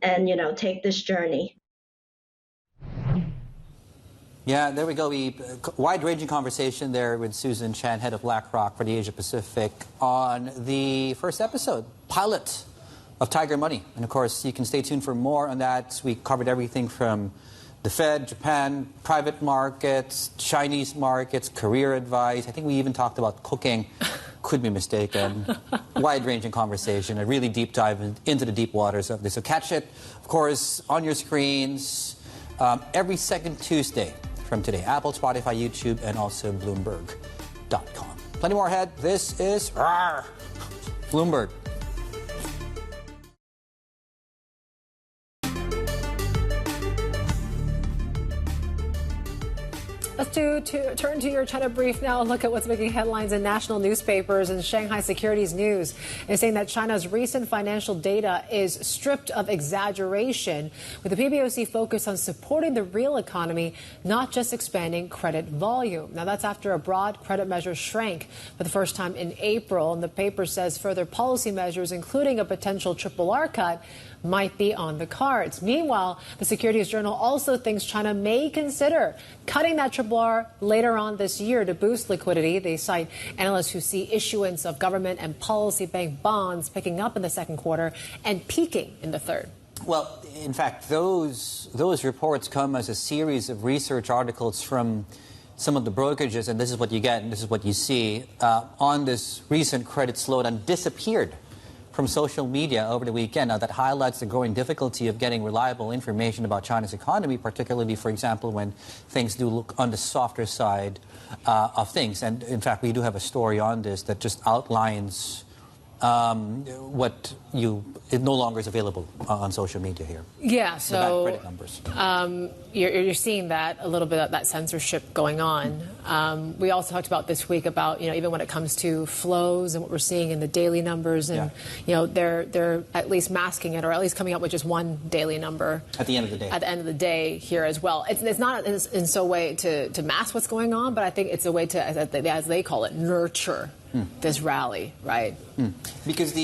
and, take this journey. Yeah, there we go. Wide-ranging conversation there with Susan Chen, head of BlackRock for the Asia Pacific, on the first episode, pilot of Tiger Money. And of course, you can stay tuned for more on that. We covered everything from the Fed, Japan, private markets, Chinese markets, career advice. I think we even talked about cooking. Could be mistaken. Wide-ranging conversation, a really deep dive into the deep waters of this. So catch it, of course, on your screens every second Tuesday from today. Apple, Spotify, YouTube, and also Bloomberg.com. Plenty more ahead. This is Bloomberg. Let's turn to your China brief now. Look at what's making headlines in national newspapers. And Shanghai Securities News is saying that China's recent financial data is stripped of exaggeration, with the PBOC focused on supporting the real economy, not just expanding credit volume. Now, that's after a broad credit measure shrank for the first time in April. And the paper says further policy measures, including a potential RRR cut, might be on the cards. Meanwhile, the Securities Journal also thinks China may consider cutting that RRR later on this year to boost liquidity. They cite analysts who see issuance of government and policy bank bonds picking up in the second quarter and peaking in the third. Well, in fact, those reports come as a series of research articles from some of the brokerages, and this is what you get and this is what you see on this recent credit slowdown disappeared from social media over the weekend. Now, that highlights the growing difficulty of getting reliable information about China's economy, particularly, for example, when things do look on the softer side of things. And, in fact, we do have a story on this that just outlines it no longer is available on social media here. Yeah, the bad credit numbers. You're seeing that a little bit of that censorship going on. We also talked about this week about even when it comes to flows and what we're seeing in the daily numbers, and they're at least masking it, or at least coming up with just one daily number at the end of the day. At the end of the day here as well. It's not in some way to mask what's going on, but I think it's a way to, as they call it, nurture this rally, right? Because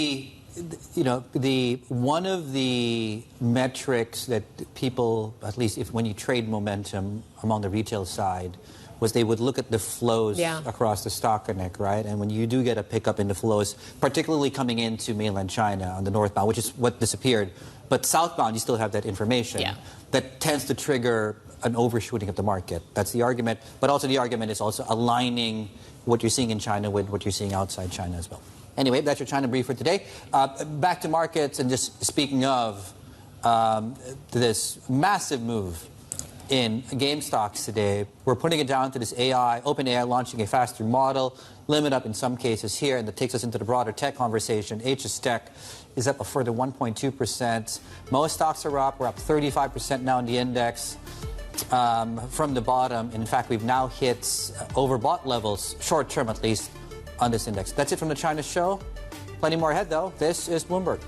one of the metrics that people, at least when you trade momentum among the retail side, was they would look at the flows across the stock connect, right? And when you do get a pickup in the flows, particularly coming into mainland China on the northbound, which is what disappeared, but southbound you still have that information, that tends to trigger an overshooting of the market. That's the argument. But also the argument is also aligning what you're seeing in China with what you're seeing outside China as well. Anyway, that's your China brief for today. Back to markets, and just speaking of this massive move in GameStop today, we're putting it down to this OpenAI launching a faster model, limit up in some cases here, and that takes us into the broader tech conversation. HS Tech is up a further 1.2%. Most stocks are up. We're up 35% now in the index. From the bottom. In fact, we've now hit overbought levels, short term at least, on this index. That's it from the China show. Plenty more ahead, though. This is Bloomberg.